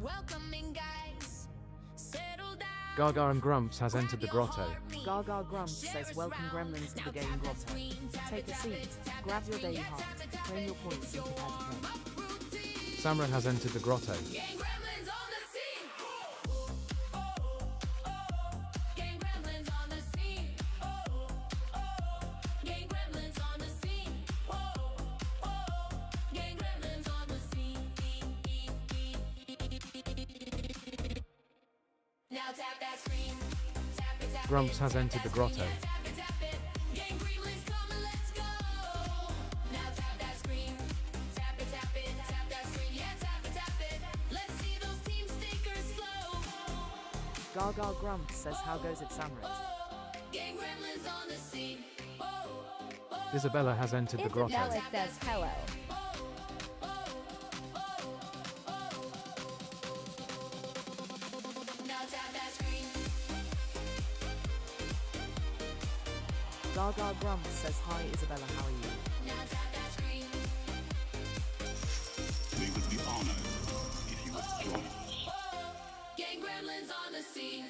Welcoming guys, settle down. Gaga and Grumps has entered the grotto. Gaga Grumps says welcome gremlins to the game grotto. Take a seat, grab your daily heart, claim your points and prepare to play. Samra has entered the grotto. Gang gremlins on the scene. Gang gremlins on the scene. Gang gremlins on the scene. Gang gremlins on the scene. Now tap that screen. Tap it, tap Grumps it, has tap entered the that grotto. screen, yeah, tap it, tap it. Gang gremlins come and let's go. Now tap that screen. Tap it, tap it, tap that screen, yeah, tap it, tap it. Let's see those team stickers flow. Gaga Grumps says how goes it Samrat? Gang gremlins on the scene. Isabella has entered the grotto. Isabella says hello. Now tap that screen. Gaga Grumps says hi Isabella, how are you? Now tap that screen. We would be honored if you would join us. Gang gremlins on the scene.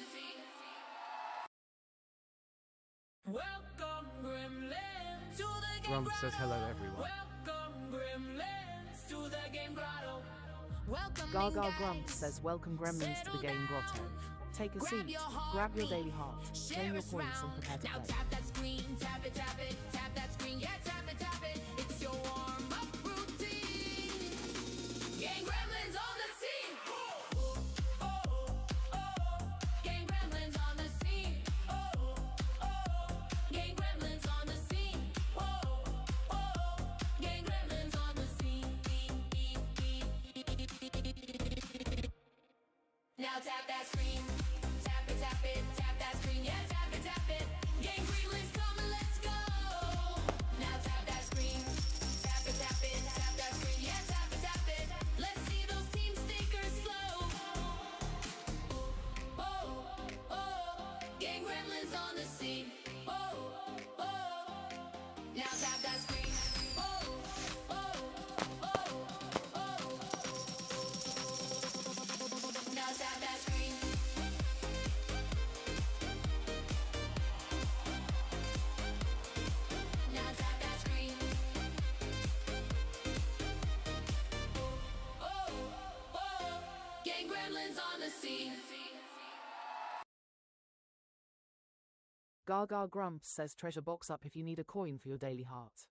Welcome gremlins to the game Grumps says hello everyone. Welcome gremlins to the game grotto. Welcome Gaga Grumps says welcome gremlins to the game grotto. Take a seat, grab your daily heart, claim your points and prepare to Now play. tap that screen, tap it, tap it, tap that screen, yeah, tap it, tap it. It's your warm-up routine. Gang gremlins on the scene. Gang gremlins on the scene. Gang gremlins on the scene. Gang gremlins on the scene. Now tap that screen. Tap it, tap it, tap that screen, yeah, tap it, tap it. Gang gremlins come and let's go. Now tap that screen. Tap it, tap that screen, yeah, tap it, tap it. Let's see those team stickers flow. Gang gremlins on the scene. Now tap that screen. Now tap that screen. Now tap that screen. Gang gremlins on the scene. Gaga Grumps says treasure box up if you need a coin for your daily heart.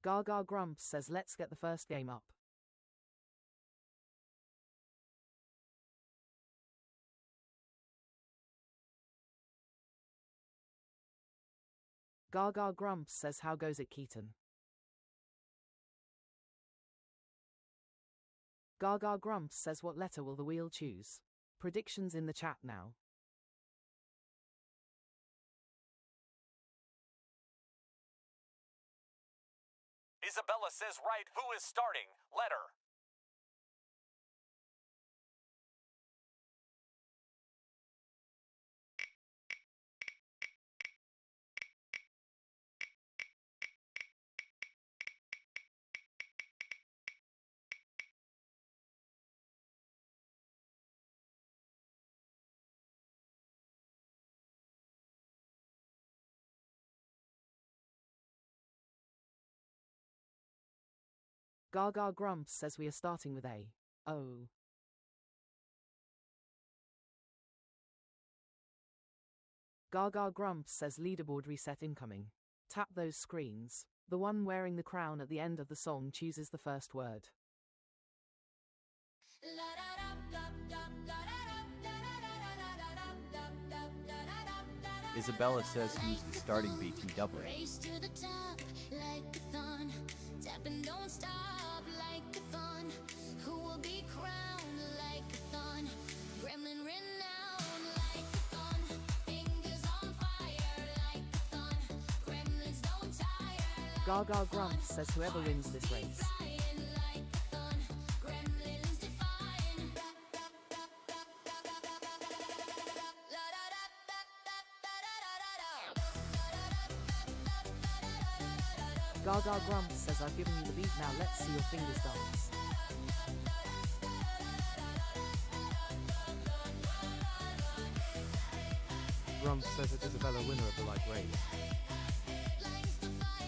Gaga Grumps says let's get the first game up. Gaga Grumps says how goes it Keaton? Gaga Grumps says what letter will the wheel choose? Predictions in the chat now. Isabella says right, who is starting? Letter. Gaga Grumps says we are starting with A. Oh. Gaga Grumps says leaderboard reset incoming. Tap those screens. The one wearing the crown at the end of the song chooses the first word. Isabella says who's the starting BTW. Race to the top like a thon. Tap and don't stop like a thon. Who will be crowned like a thon? Gremlin renowned like a thon. Fingers on fire like a thon. Gremlins don't tire like Gaga Grumps says whoever wins this race. flying like a thon. Gremlins defying. Gaga Grumps says I've given you the beat, now let's see your fingers dance. Grumps says it Isabella winner of the like race. Lights the fire.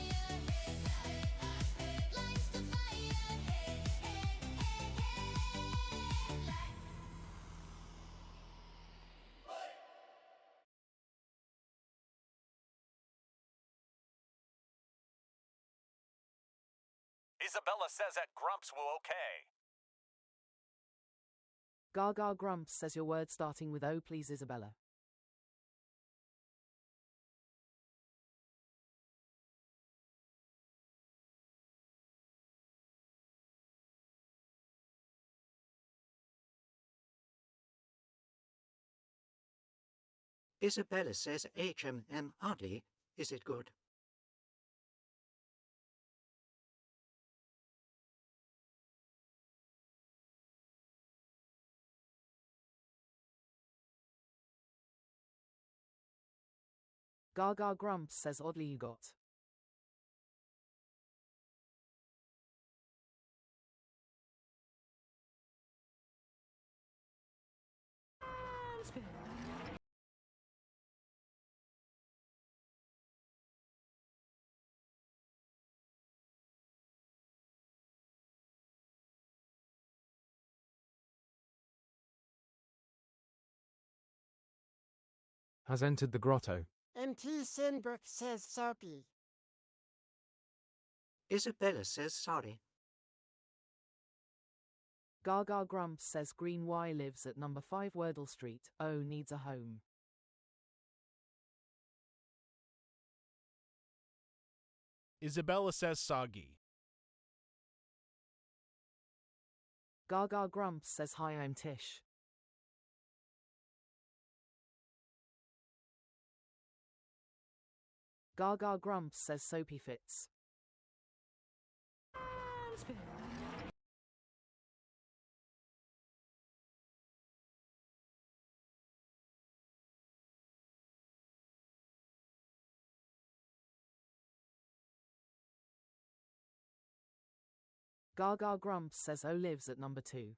Lights the fire. Isabella says that Grumps will okay. Gaga Grumps says your word starting with O please Isabella. Isabella says HMM hardly. Is it good? Gaga Grumps says oddly you got. Has entered the grotto. MT Sinbrook says soapy. Isabella says sorry. Gaga Grumps says Green Y lives at number 5 Wordle Street. O needs a home. Isabella says soggy. Gaga Grumps says hi I'm Tish. Gaga Grumps says soapy fits. Gaga Grumps says O lives at number 2.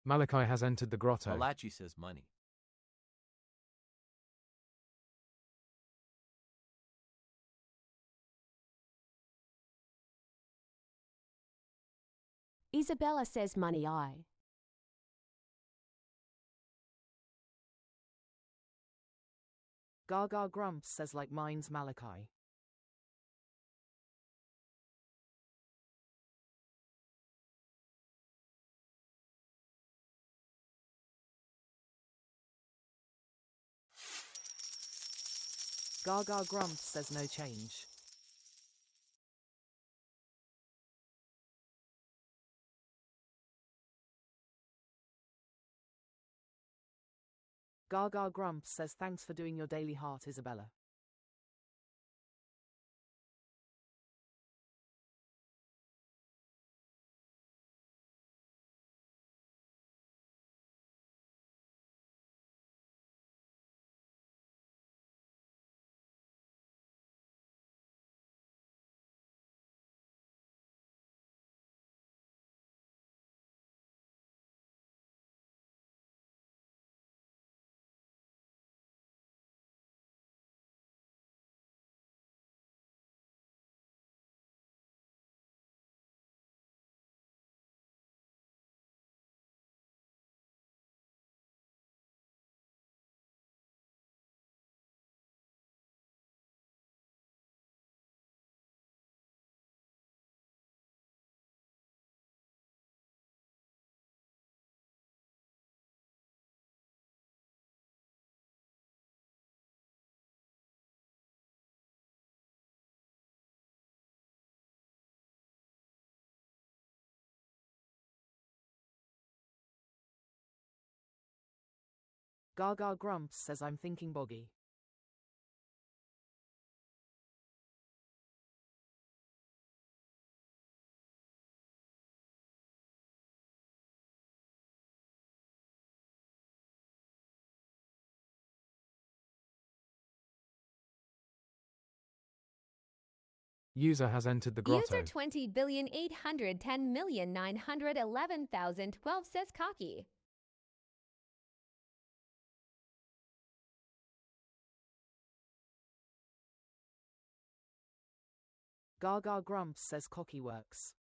Malachi has entered the grotto. Malachi says money. Isabella says money I. Gaga Grumps says like mine's Malachi. Gaga Grumps says no change. Gaga Grumps says thanks for doing your daily heart Isabella. Gaga Grumps says I'm thinking boggy. User has entered the grotto. User 20,810,911,012 says cocky. Gaga grumps says cocky works.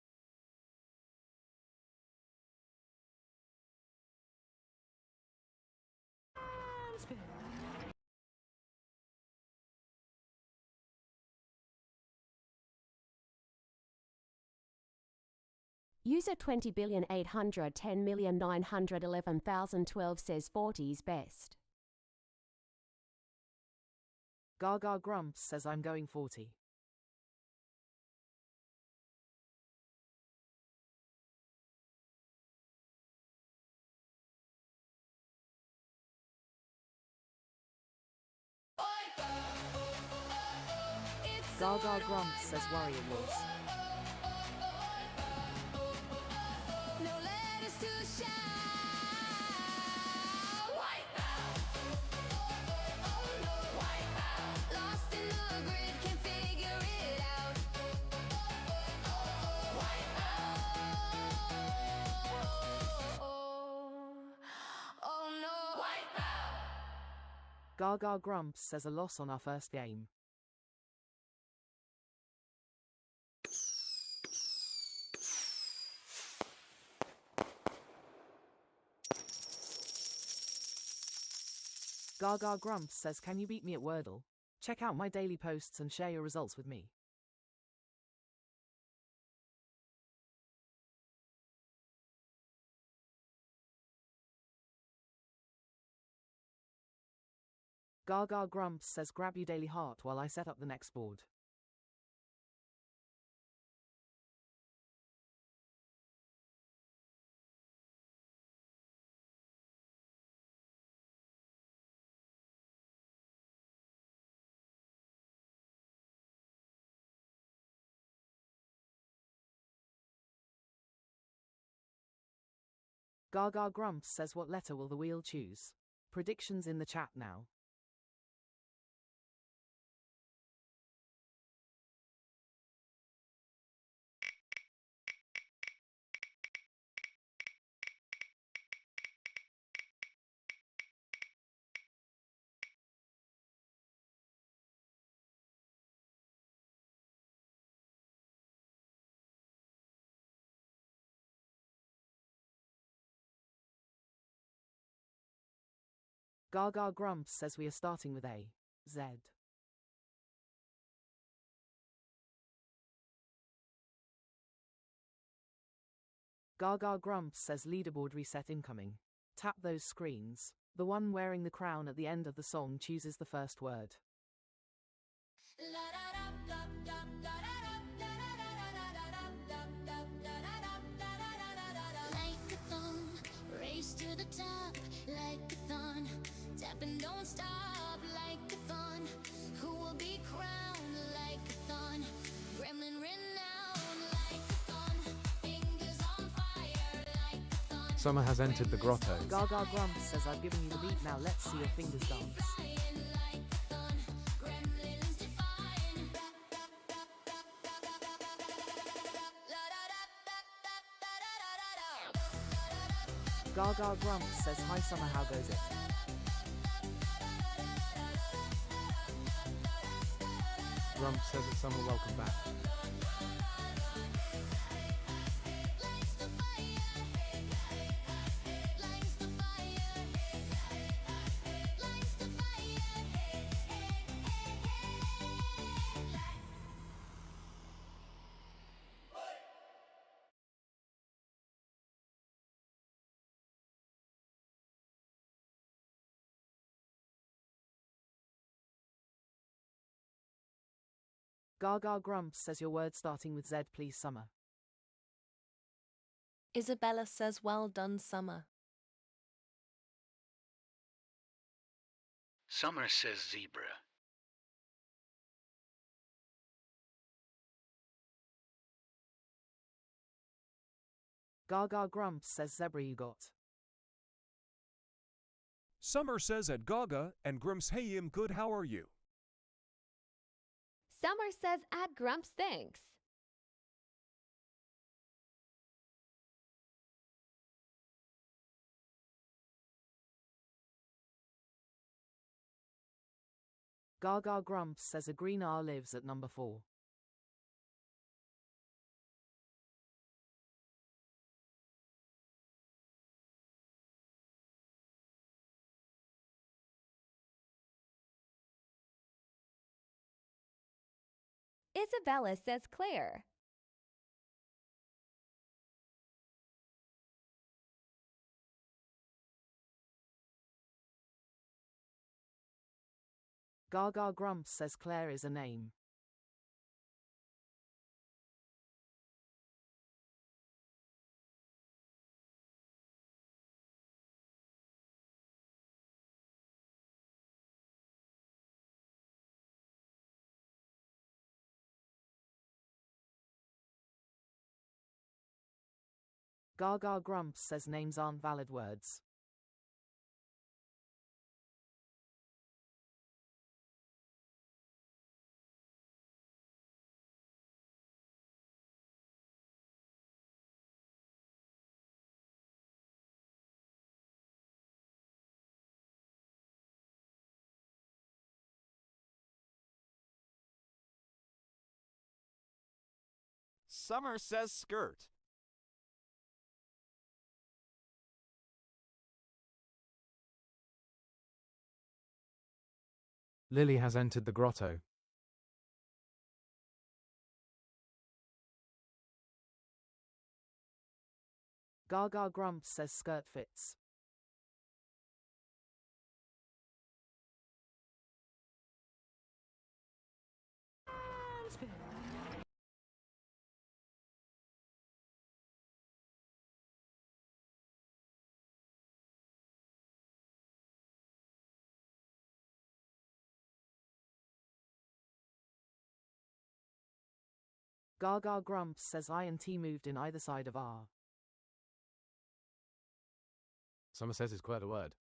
User 20,810,911,012 says 40's best. Gaga grumps says I'm going 40. Gaga grumps says Warrior Wars. No letters to shout. Wipe out. Wipe out. Lost in the grid, can't figure it out. Wipe out. Oh no. Wipe out. Gaga grumps says a loss on our first game. Gaga grumps says can you beat me at Wordle? Check out my daily posts and share your results with me. Gaga grumps says grab you daily heart while I set up the next board. Gaga grumps says what letter will the wheel choose? Predictions in the chat now. Gaga grumps says we are starting with A. Z. Gaga grumps says leaderboard reset incoming. Tap those screens. The one wearing the crown at the end of the song chooses the first word. Like a thumb, race to the top, like a thun. Tap and don't stop, like a thun. Who will be crowned like a thun? Gremlin renowned, like a thun. Fingers on fire, like a thun. Summer has entered the grotto. Gaga grumps says I've given you the beat, now let's see your fingers dance. Gaga grumps says hi Summer, how goes it? Grumps says it's Summer, welcome back. Gaga grumps says your word starting with Z please Summer. Isabella says well done, Summer. Summer says zebra. Gaga grumps says zebra you got. Summer says at Gaga and Grumps hey I'm good how are you? Summer says at Grumps thanks. Gaga Grumps says a green R lives at number 4. Isabella says Claire. Gaga Grumps says Claire is a name. Gaga Grumps says names aren't valid words. Summer says skirt. Lily has entered the grotto. Gaga Grumps says skirt fits. Gaga Grumps says I and T moved in either side of R. Summer says is quite a word.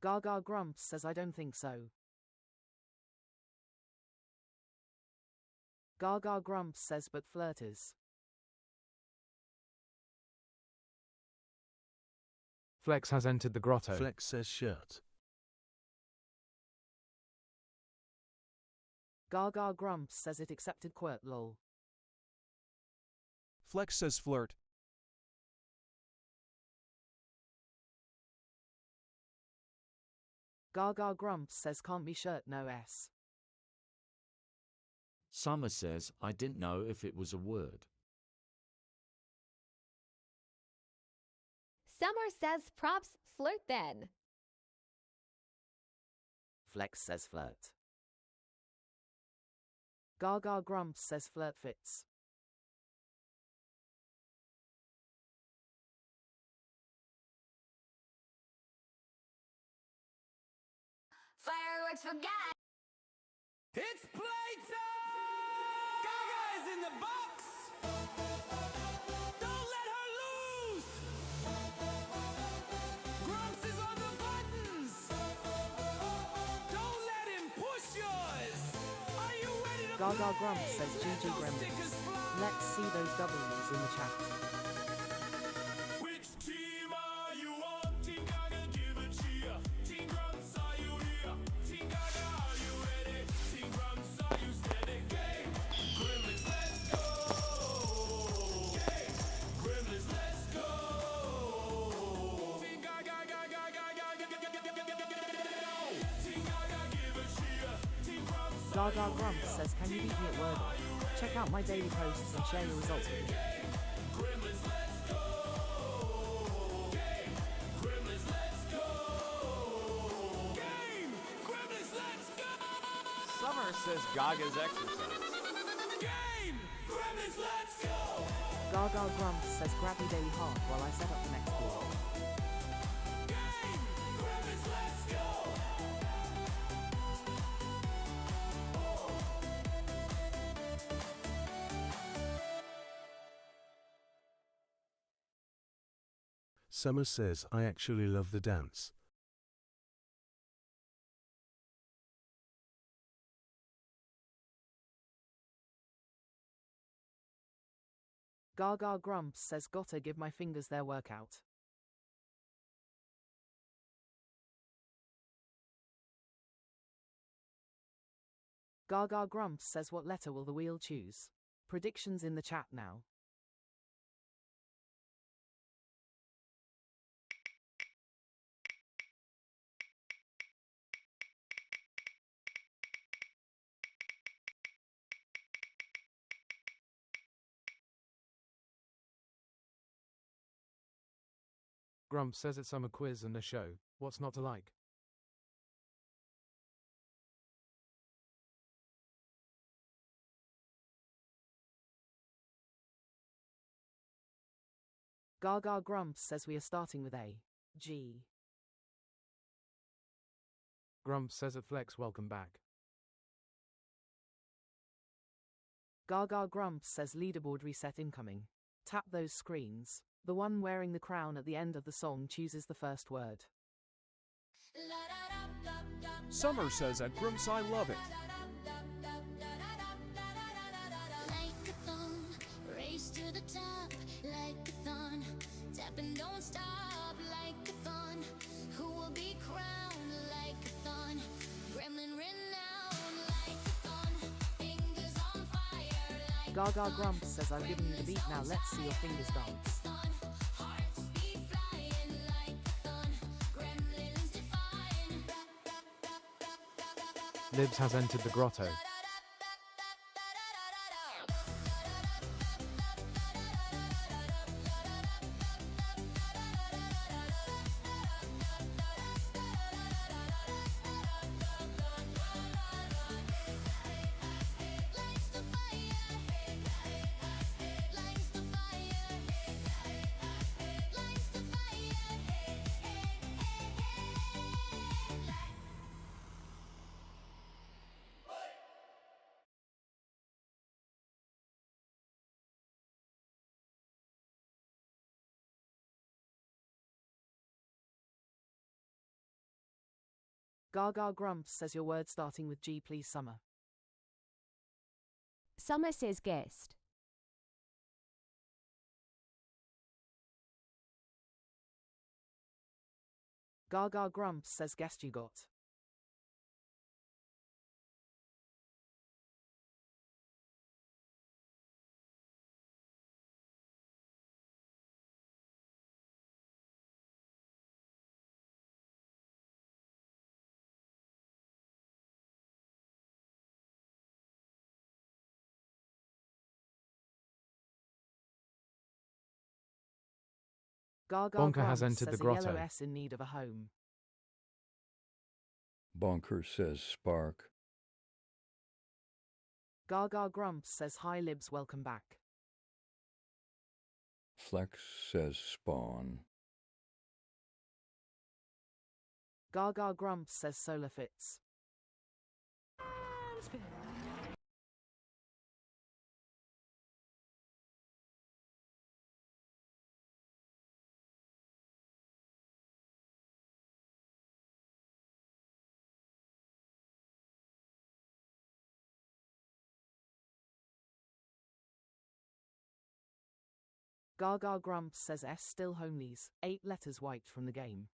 Gaga Grumps says I don't think so. Gaga Grumps says but flirt is. Flex has entered the grotto. Flex says shirt. Gaga Grumps says it accepted quirt lol. Flex says flirt. Gaga Grumps says can't be shirt no S. Summer says I didn't know if it was a word. Summer says props flirt then. Flex says flirt. Gaga Grumps says flirt fits. Fireworks for guys. It's playtime! Gaga is in the box! Don't let her lose! Grumps is on the buttons! Don't let him push yours! Are you ready to Gaga play? Grumps says GG Let those Gremlins. stickers fly! Let's see those W's in the chat. Which team are you on? Team Gaga, give a cheer. Team Grumps, are you here? Team Gaga, are you ready? Team Grumps, are you steady? Game! Gremlins, let's go! Game! Gremlins, let's go! Team Gaga, Gaga, Gaga, Team Gaga, give a cheer. Team Grumps, Gaga Grumps says can you beat me at Wordle? Check out my daily posts and share your results with me. Gremlins, let's go! Game! Gremlins, let's go! Game! Gremlins, let's go! Summer says Gaga's exercise. Game! Gremlins, let's go! Gaga Grumps says grab me daily heart while I set up the next block. Game! Gremlins, let's go! Summer says I actually love the dance. Gaga grumps says gotta give my fingers their workout. Gaga grumps says what letter will the wheel choose? Predictions in the chat now. Grumps says it's summer quiz and a show. What's not to like? Gaga grumps says we are starting with A. G. Grumps says at Flex welcome back. Gaga grumps says leaderboard reset incoming. Tap those screens. The one wearing the crown at the end of the song chooses the first word. Summer says at Grumps I love it. Like a thumb, race to the top, like a thun. Tap and don't stop, like a thun. Who will be crowned like a thun? Gremlin renowned, like a thun. Fingers on fire, like Gaga grumps says I've given you the beat, now let's see your fingers dance. hearts be flying, like a thun. Gremlins defying. Libs has entered the grotto. Lights the fire, lights the fire, lights the fire. Gaga grumps says your word starting with G, please, Summer. Summer says guest. Gaga grumps says guest you got. Gaga Bonker has grumps entered says the a yellow grotto. S in need of a home. Bonker says spark. Gaga grumps says hi libs, welcome back. Flex says spawn. Gaga grumps says solar fits. Gaga grumps says S still homelies, 8 letters wiped from the game.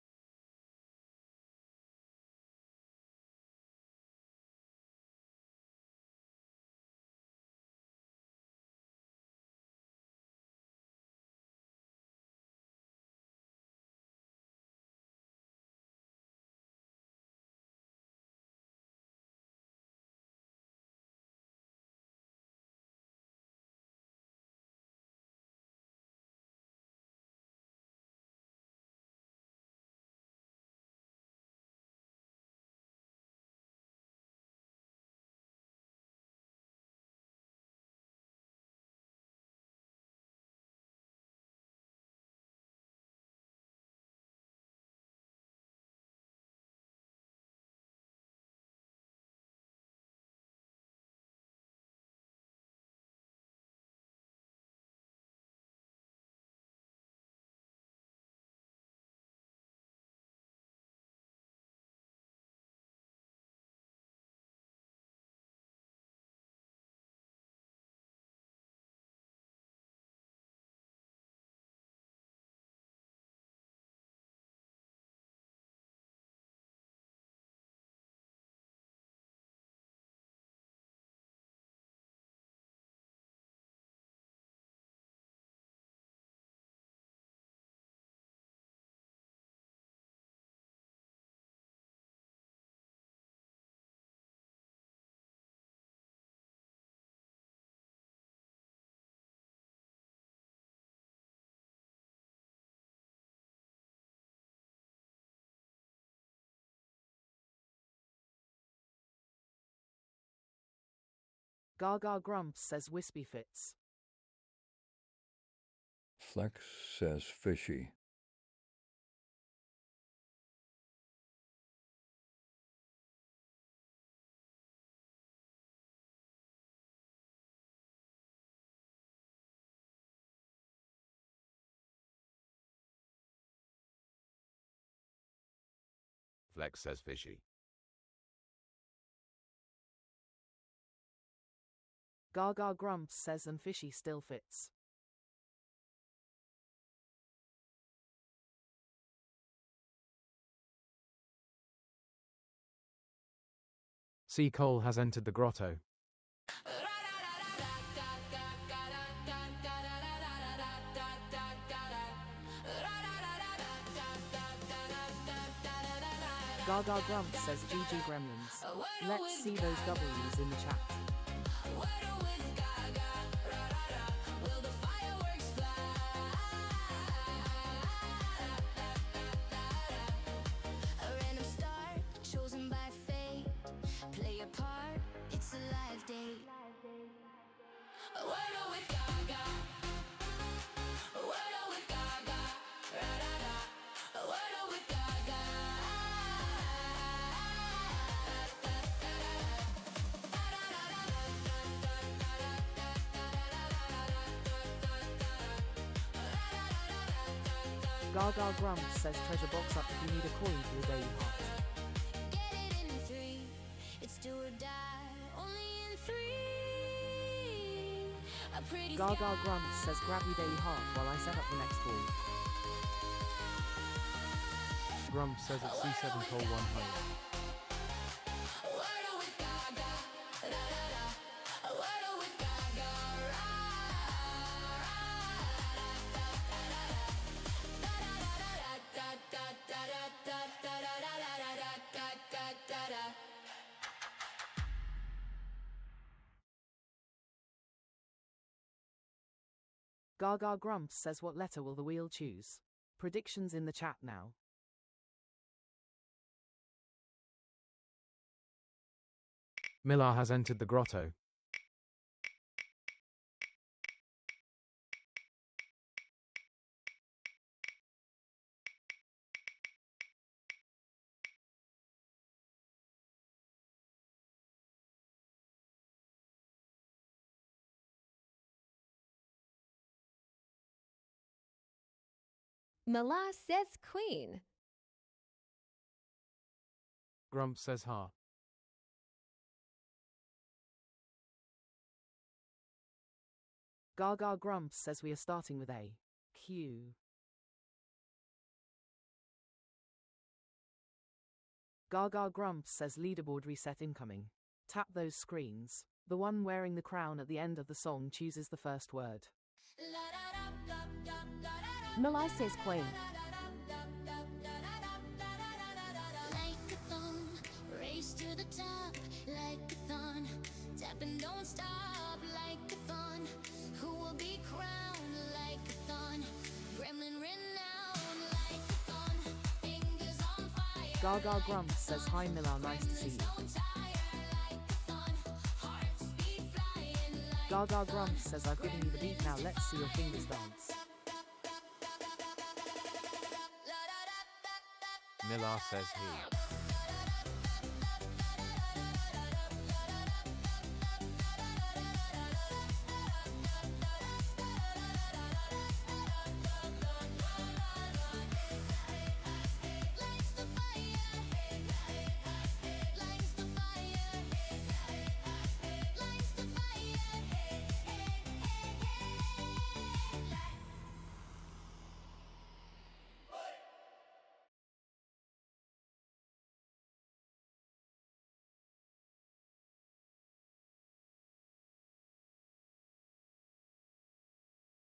Gaga Grumps says wispy fits. Flex says fishy. Flex says fishy. Gaga Grumps says and fishy still fits. C. Cole has entered the grotto. Gaga Grumps says GG Gremlins. Let's see those W's in the chat. Wordle with Gaga, will the fireworks fly? A random star chosen by fate. Play a part, it's a live date. Wordle with Gaga, Wordle with Gaga, Wordle with Gaga. Gaga Grumps says treasure box up if you need a coin for your daily heart. Get it in 3, it's do or die, only in 3. A pretty Gaga sky. Grumps says grab your daily heart while I set up the next wall. Grumps says at C7 Cole 1 home. Wordle with Gaga, Wordle with Gaga, Gaga Grumps says what letter will the wheel choose? Predictions in the chat now. Millar has entered the grotto. Mala says queen. Grumps says ha. Gaga Grumps says we are starting with A. Q. Gaga Grumps says leaderboard reset incoming. Tap those screens. The one wearing the crown at the end of the song chooses the first word. Malai says queen. like a thon, race to the top, like a thon, tap and don't stop, like a thon, who will be crowned like a thon, gremlin renowned like a thon, fingers on fire. Gaga Grumps says hi Millar, nice to see you. Gaga Grumps says I've given you the beat, now let's see your fingers dance. Millar says he.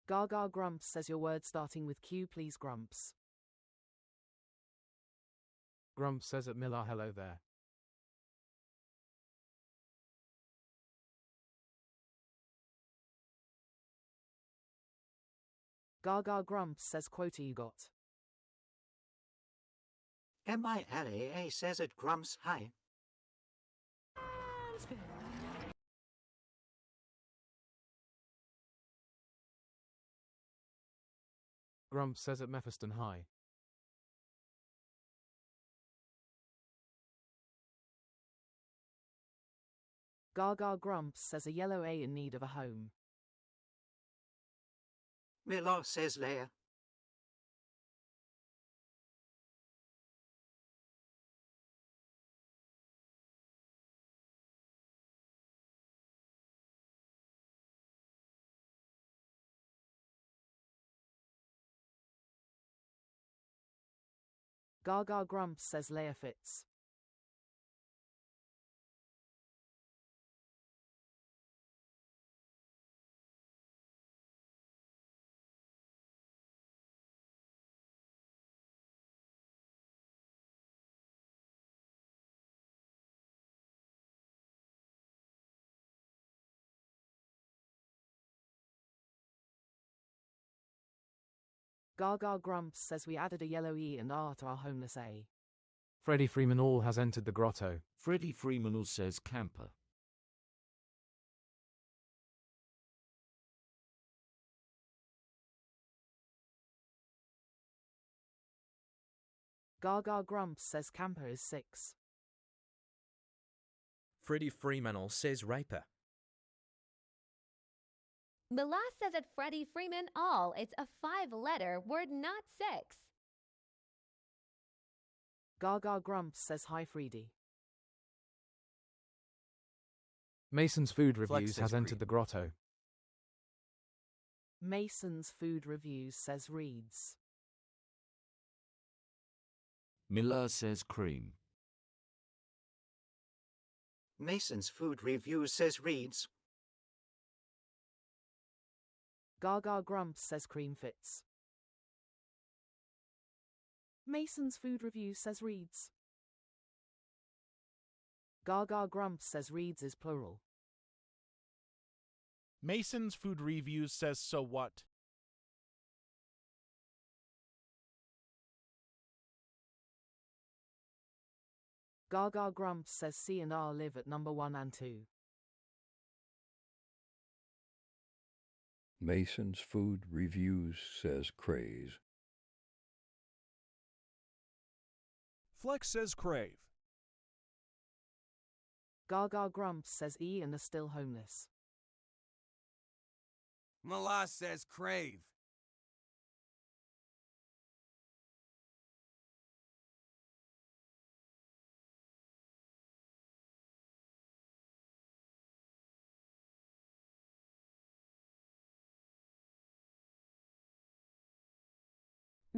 Gaga Grumps says your word starting with Q, please Grumps. Grumps says at Millar hello there. Gaga Grumps says quota you got. MILAA says it Grumps hi. Grumps says at Mephiston High. Gaga Grumps says a yellow A in need of a home. Miller says Leia. Gaga Grumps says Leia fits. Gaga Grumps says we added a yellow E and R to our homeless A. Freddie Freeman All has entered the grotto. Freddie Freeman All says camper. Gaga Grumps says camper is 6. Freddie Freeman says raper. Mila says at Freddie Freeman All, it's a 5-letter word, not 6. Gaga Grumps says hi Freedy. Mason's Food Flex Reviews says has entered cream. the grotto. Mason's Food Reviews says reads. Miller says cream. Mason's Food Reviews says reads. Gaga Grumps says cream fits. Mason's Food Reviews says reads. Gaga Grumps says reads is plural. Mason's Food Reviews says so what? Gaga Grumps says C and R live at number 1 and 2. Mason's Food Reviews says craze. Flex says crave. Gaga Grumps says E and are still homeless. Mala says crave.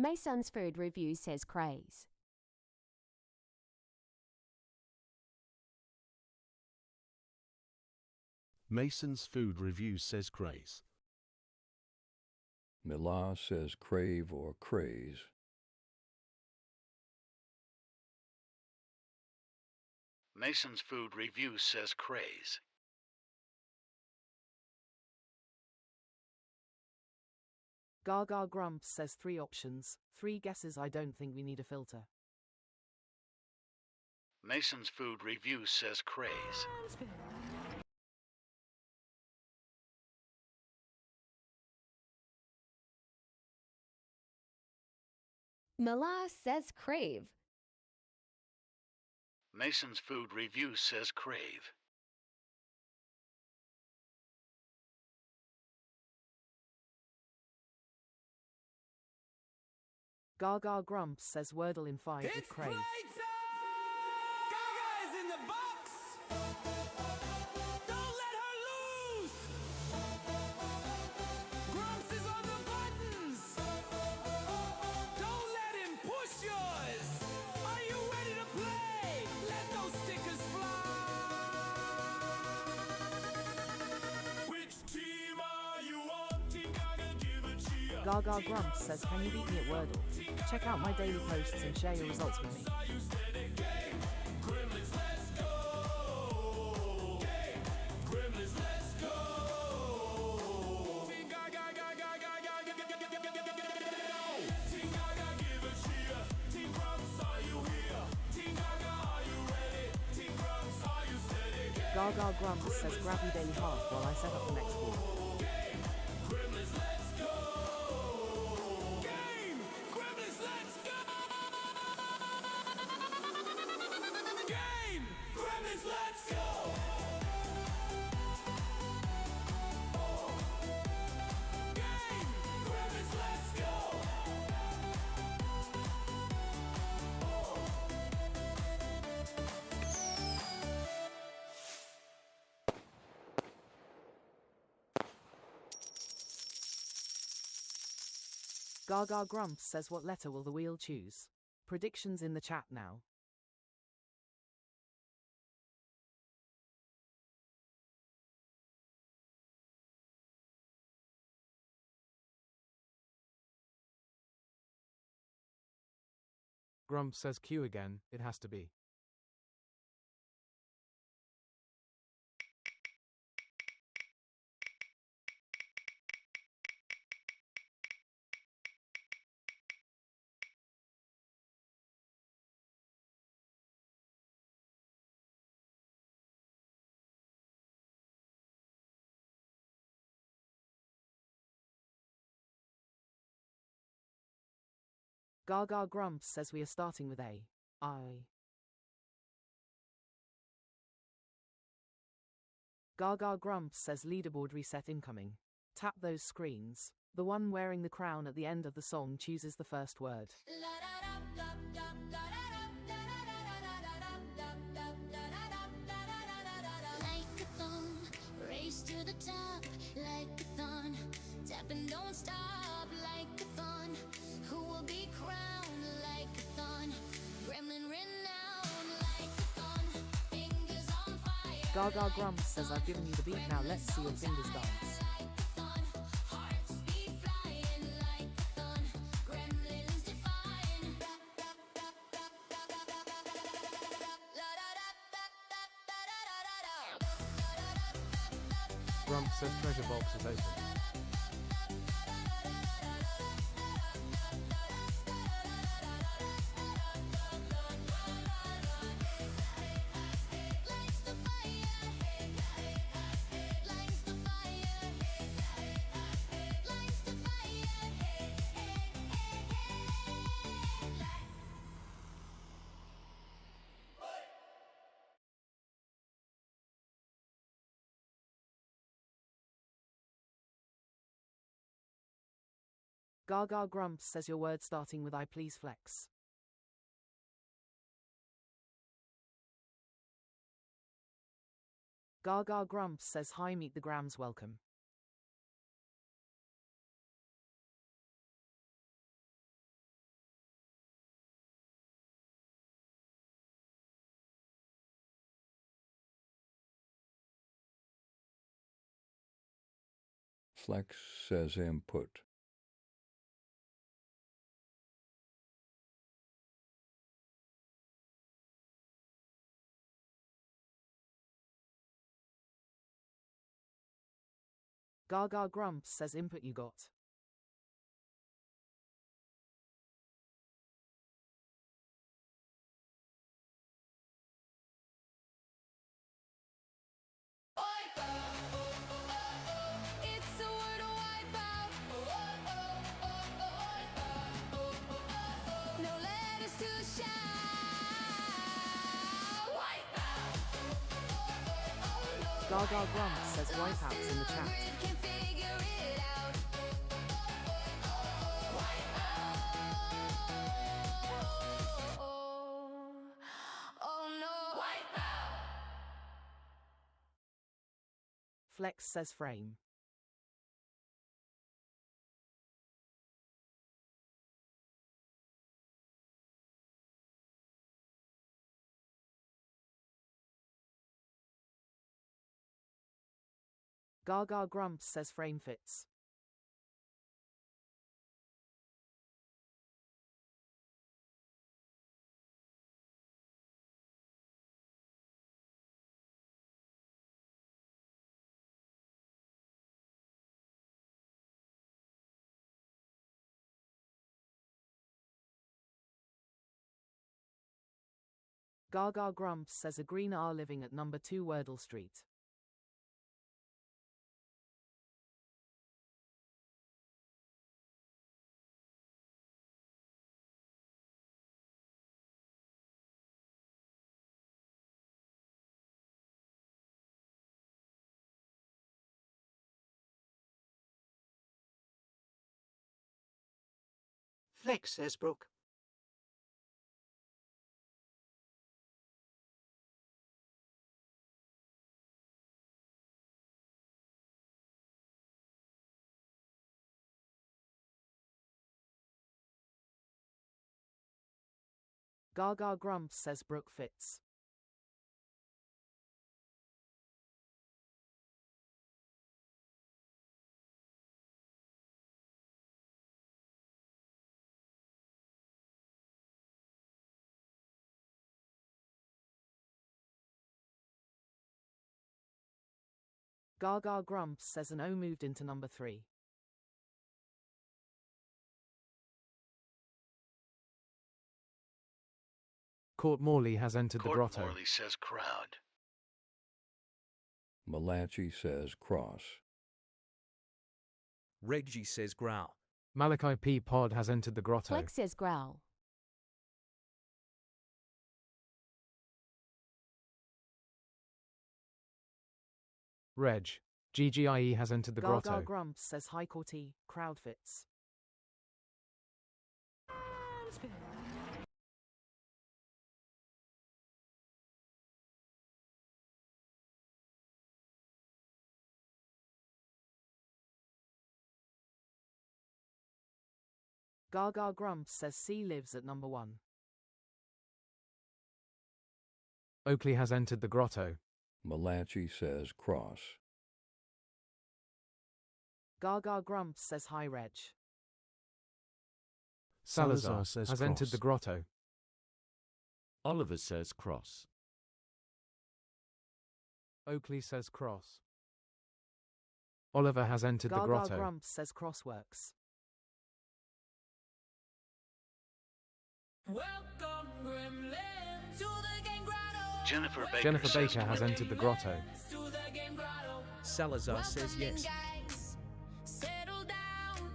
Mason's Food Review says craze. Mason's Food Review says craze. Miller says crave or craze. Mason's Food Review says craze. Gaga Grumps says 3 options, 3 guesses. I don't think we need a filter. Mason's Food Review says craze. Mila says crave. Mason's Food Review says crave. Gaga Grumps says Wordle in 5 with crave. Gaga is in the box. Don't let her lose. Grumps is on the buttons. Don't let him push yours. Are you ready to play? Let those stickers fly. Which team are you on? Team Gaga, give a cheer. Gaga Grumps says can you beat me at Wordle? Check out my daily posts and share your results with me. Gaga Grumps says grab your daily half while I set up the next ball. Game! Gaga Grumps says, what letter will the wheel choose? Predictions in the chat now. Grumps says Q again, it has to be. Gaga Grumps says we are starting with A. I. Gaga Grumps says leaderboard reset incoming. Tap those screens. The one wearing the crown at the end of the song chooses the first word. Like a thong, race to the top, like a thon. Tap and don't stop, like a thon. Who will be crowned like a thon? Gremlin renowned like a thon. Fingers on fire. Gaga Grumps says I've given you the beat, now let's see your fingers dance. Hearts beat flying like a thon. Gremlins defying. Grumps says treasure box is open. Gaga Grumps says your word starting with I, please flex. Gaga Grumps says hi, meet the Grams, welcome. Flex says input. Gaga Grumps says input you got. It's a Wordle wipeout. No letters to shout. Gaga Grumps says wipeouts in the chat. Can figure it out. Oh no. Flex says frame. Gaga Grumps says frame fits. Gaga Grumps says a green R living at number 2 Wordle Street. Flex says Brooke. Gaga grumps, says Brooke fits. Gaga grumps, says an O moved into number 3. Court Morley has entered the grotto. Morley says crowd. Malachi says cross. Reggie says growl. Malachi P. Pod has entered the grotto. Flex says growl. Reg. GGIE has entered the grotto. Gaga grumps, says High Court E. Crowd fits. Gaga grumps, says C lives at number 1. Oakley has entered the grotto. Malachi says cross. Gaga grumps, says High Reg. Salazar says has cross. entered the grotto. Oliver says cross. Oakley says cross. Oliver has entered the Gaga grotto. grumps, says Crossworks. Welcome, Gremlin, to the game grotto. Jennifer Baker, Jennifer Baker has entered the grotto. To the game grotto. Salazar says yes. Settle down.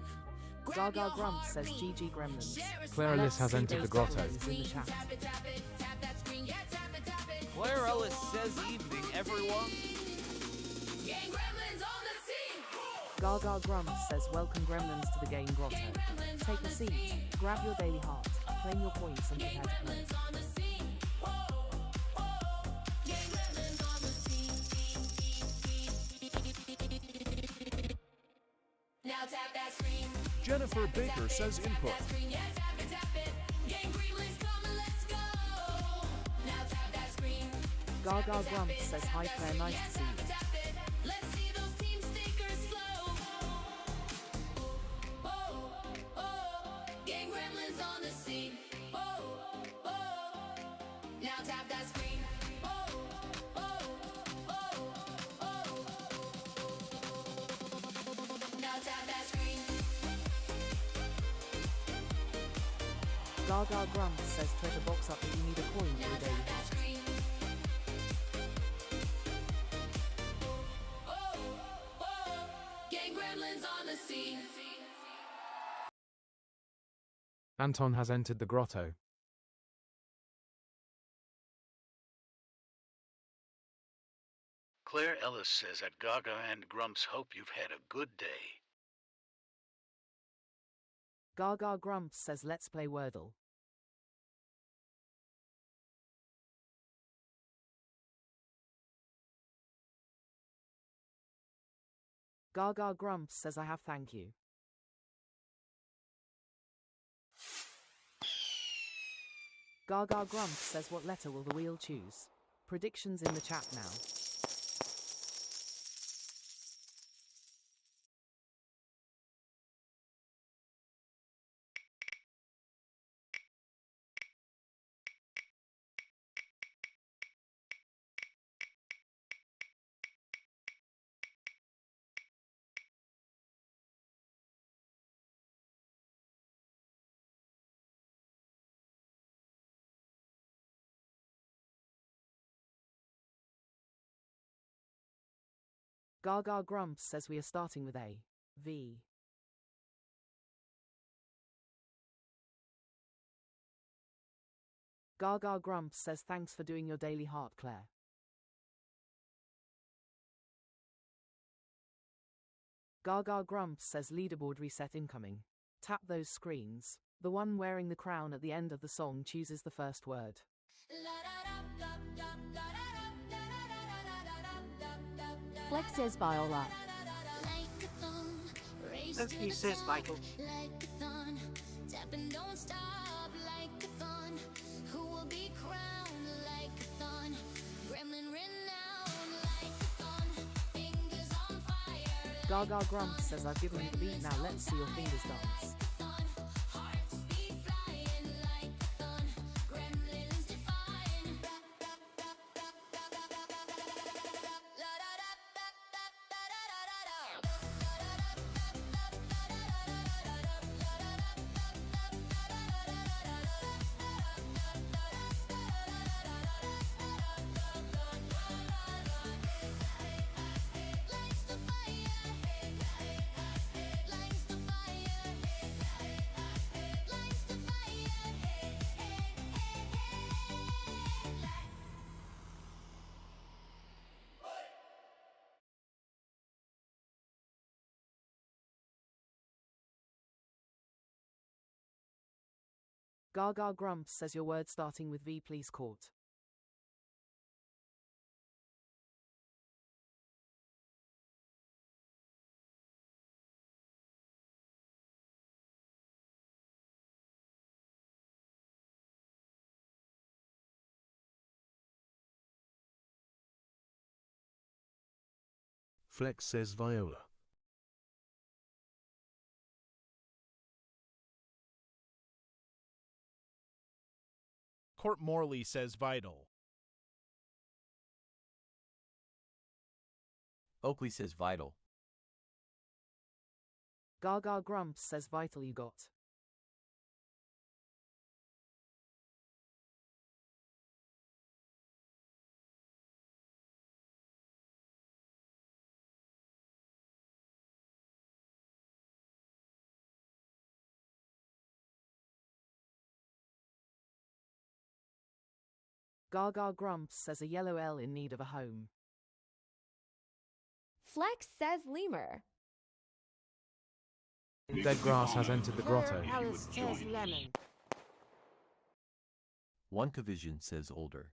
Gaga grumps, says GG Gremlins. Claire Ellis has entered the grotto. Is in the chat. Tap it, tap that screen, yeah, tap it, tap it. Claire Ellis says evening, everyone. Game Gremlins on the scene. Gaga grumps, says welcome Gremlins to the game grotto. Take a seat, grab your daily heart, claim your points and prepare to play. Gremlins on the scene. Game Gremlins on the scene. Now tap that screen. Jennifer Baker says input. Tap that screen, yeah, tap it, tap it. Game Gremlins, come and let's go. Now tap that screen. Gaga grumps, says hi Claire, nice to see you. Tap it. Let's see those team stickers flow. Game Gremlins on the scene. Now tap that screen. Now tap that screen. Gaga grumps, says treasure box up if you need a coin for Now your daily tap that heart. screen. Game Gremlins on the scene. Anton has entered the grotto. Claire Ellis says that Gaga and Grumps hope you've had a good day. Gaga grumps, says let's play Wordle. Gaga grumps, says I have thank you. Gaga grumps, says what letter will the wheel choose? Predictions in the chat now. Gaga grumps, says we are starting with A. V. Gaga grumps, says thanks for doing your daily heart, Claire. Gaga grumps, says leaderboard reset incoming. Tap those screens. The one wearing the crown at the end of the song chooses the first word. Flex says viola. Oakley says vital. Like a thorn, tap and don't stop like a thorn. Who will Gaga Grumps says I've given you the beat, now let's see your fingers dance. Gaga Grumps says your word starting with V, please, court. Flex says viola. Court Morley says vital. Oakley says vital. Gaga Grumps says vital you got. Gaga Grumps says a yellow L in need of a home. Flex says lemur. Dead grass has entered the grotto. Alice says lemon. Wonkavision says older.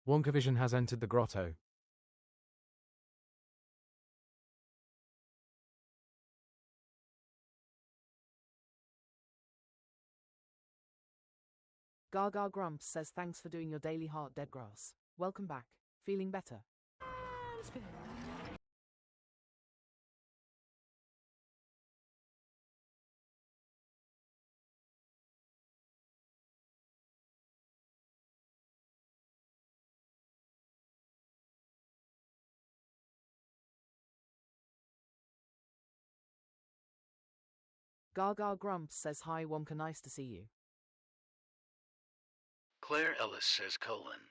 Wonkavision has entered the grotto. Gaga Grumps says thanks for doing your daily heart, dead grass. Welcome back. Feeling better? Gaga Grumps says hi Wonka, nice to see you. Claire Ellis says colon.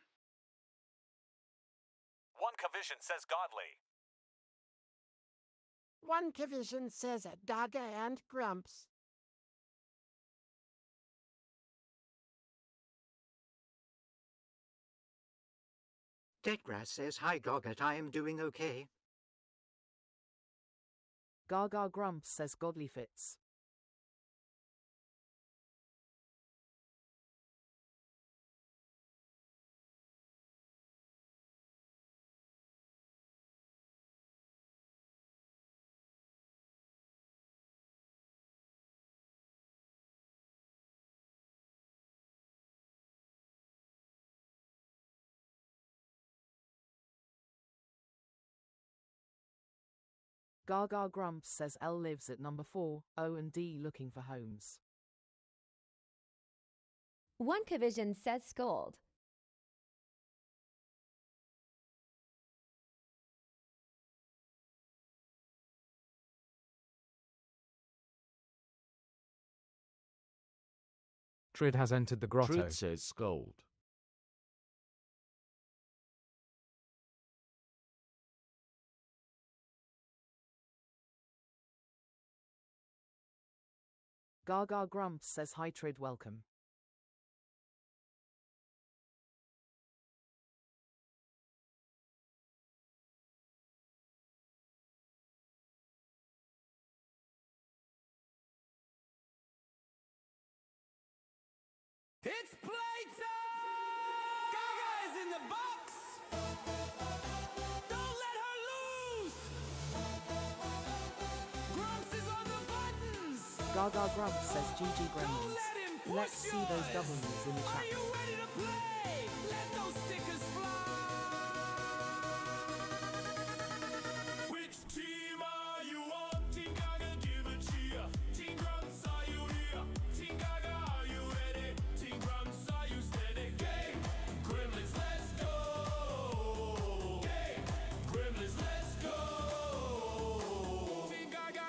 Wonkavision says godly. Wonkavision says Gaga and Grumps. Deadgrass says hi Goggat, I am doing okay. Gaga Grumps says godly fits. Gaga Grumps says L lives at number 4, O and D looking for homes. Wonkavision says scold. Trid has entered the grotto. Trid says scold. Gaga Grumps says hi Trid, welcome. It's playtime! Gaga is in the box! Don't let her lose! Grumps is on the buttons! Gaga Grumps says GG Gremlins. Let's see those W's in the chat. Which team are you on? Team Gaga, give a cheer. Team Grumps, are you here? Team Gaga, are you ready? Team Grumps, are you steady? Game Gremlins, let's go. Game Gremlins, let's go. Team Gaga,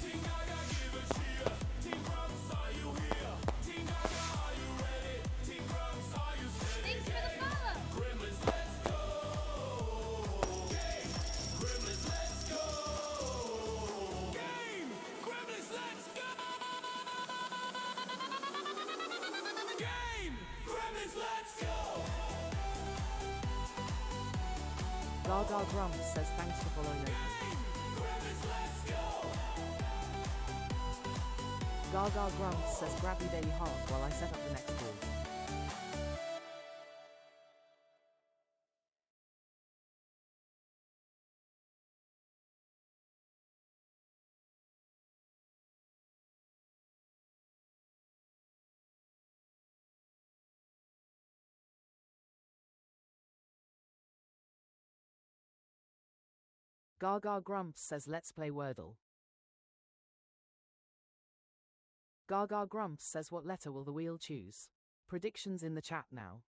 Team Gaga, give a cheer. Team Grumps, are you here? Team Gaga, are you ready? Team Grumps, are you steady? Thanks for the follow. Gremlins, let's go. Game Gremlins, let's go. Game Gremlins, let's go. Game Gremlins, let's go. Gaga Grumps says thanks for following over. Gremlins, let's go. Gaga Grumps says grab your daily heart while I set up the next board. Gaga Grumps says let's play Wordle. Gaga Grumps says what letter will the wheel choose? Predictions in the chat now.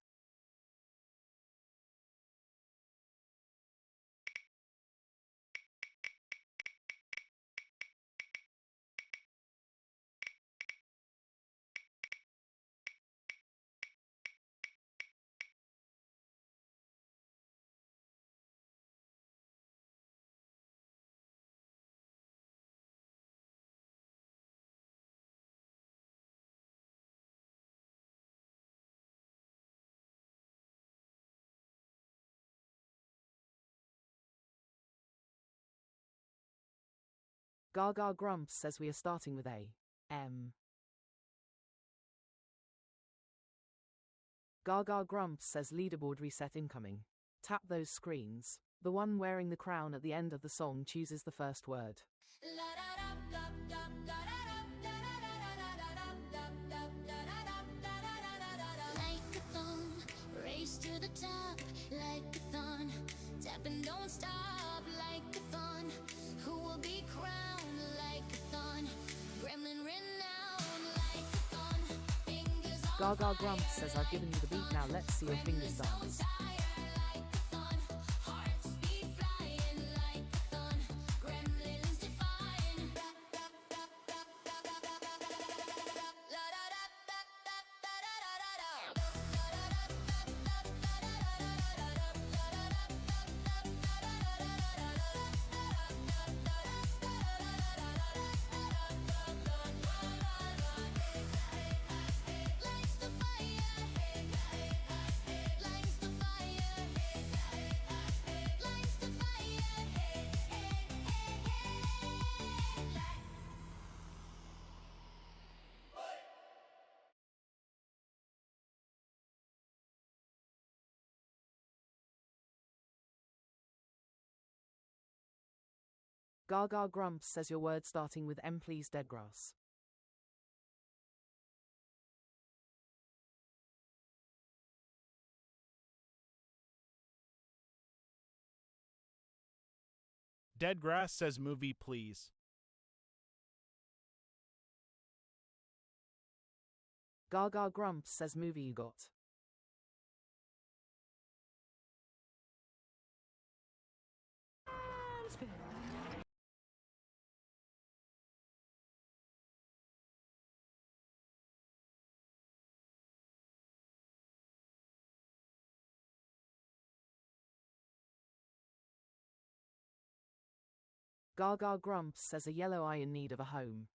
Gaga Grumps says we are starting with A. M. Gaga Grumps says leaderboard reset incoming. Tap those screens. The one wearing the crown at the end of the song chooses the first word. Like a thumb, race to the top, like a thon. Tap and don't stop, like a thon. Who will be crowned like a thon? Gremlin renowned, like a thon. Fingers on Gaga Grumps says I've given you the beat, now let's see your fingers dance. Gaga Grumps says your word starting with M, please, dead grass. Dead Grass says movie, please. Gaga Grumps says movie you got. Gaga Grumps says a yellow eye in need of a home.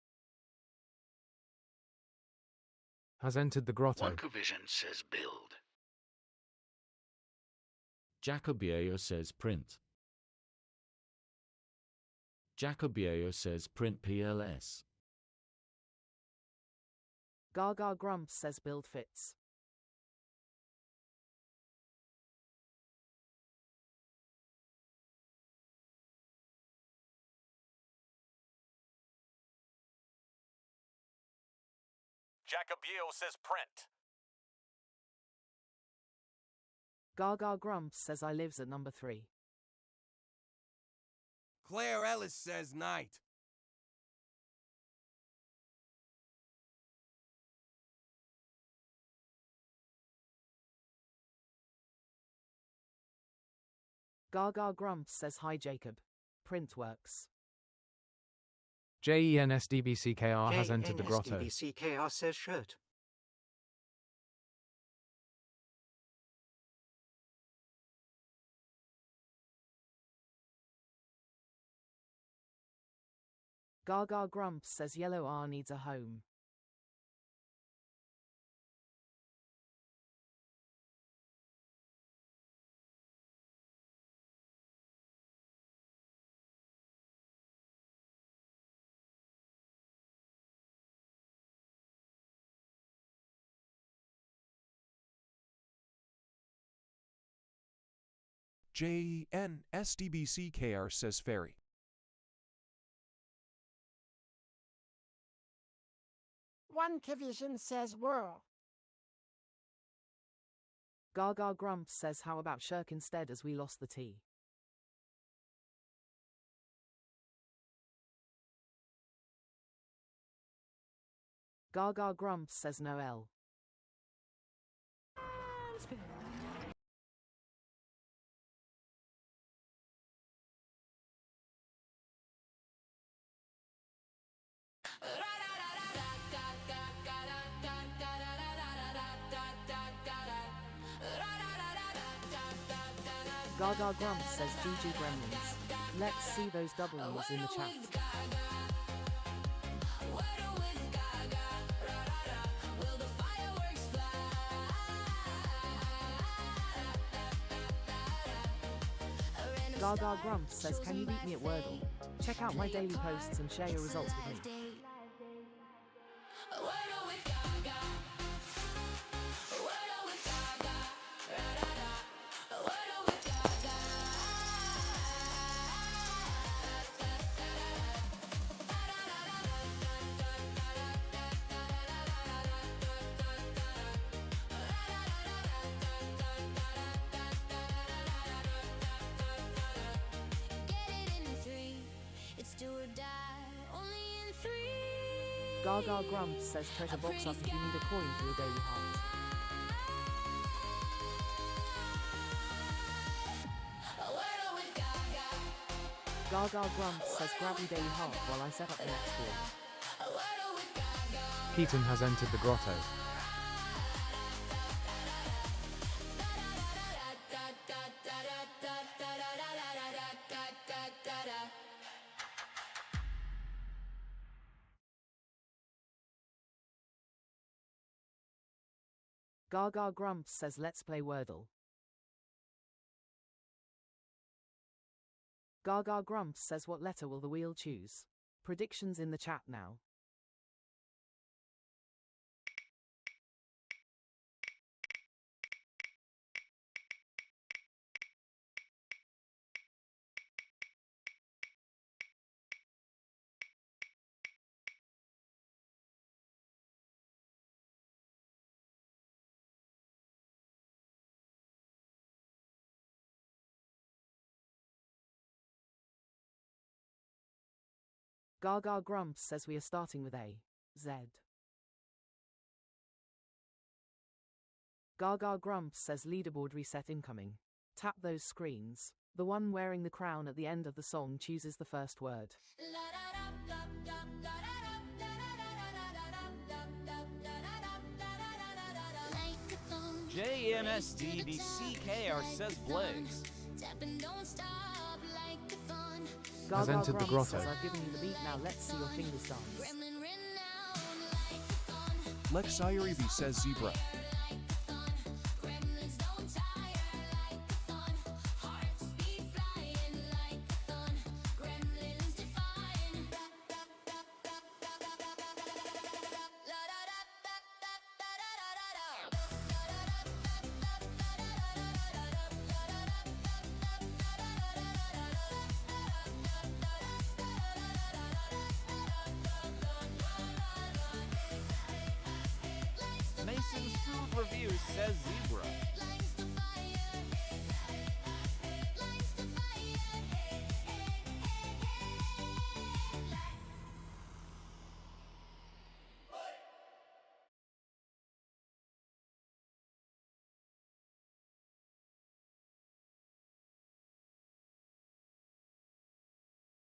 Has entered the grotto. Wonkovision says build. Jacobieo says print. Jacobieo says print PLS. Gaga Grumps says build fits. Jacobio says print. Gaga Grumps says I lives at number 3. Claire Ellis says night. Gaga Grumps says hi Jacob. Print works. JENSDBCKR has entered the grotto. JNSDBCKR says shirt. Gaga Grumps says yellow R needs a home. JNSDBCKR says fairy. One Vision says whirl. Gaga Grumps says how about shirk instead as we lost the T. Gaga Grumps says no L. Gaga Grumps says GG Gremlins. Let's see those W's in the chat. Gaga Grumps says can you beat me at Wordle? Check out my daily posts and share your results with me. Gaga Grumps says treasure box up if you need a coin for your daily heart. Gaga Grumps says grab your daily heart while I set up the next wall. Keaton has entered the grotto. Gaga Grumps says let's play Wordle. Gaga Grumps says what letter will the wheel choose? Predictions in the chat now. Gaga Grumps says we are starting with A. Z. Gaga Grumps says leaderboard reset incoming. Tap those screens. The one wearing the crown at the end of the song chooses the first word. JNSDBCKR says blaze. Gaga Has entered the Grumps grotto. says I've given you the beat, now let's see your fingers dance. Lex Iriby says zebra.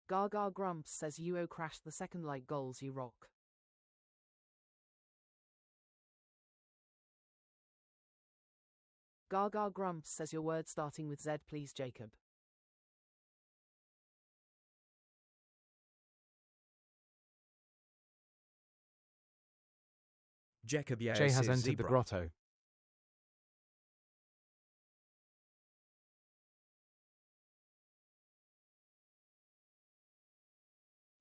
Gaga Grumps says you crashed the second like goals you rock. Gaga Grumps says your word starting with Z please Jacob. Jacobier Jay has says entered zebra. the grotto.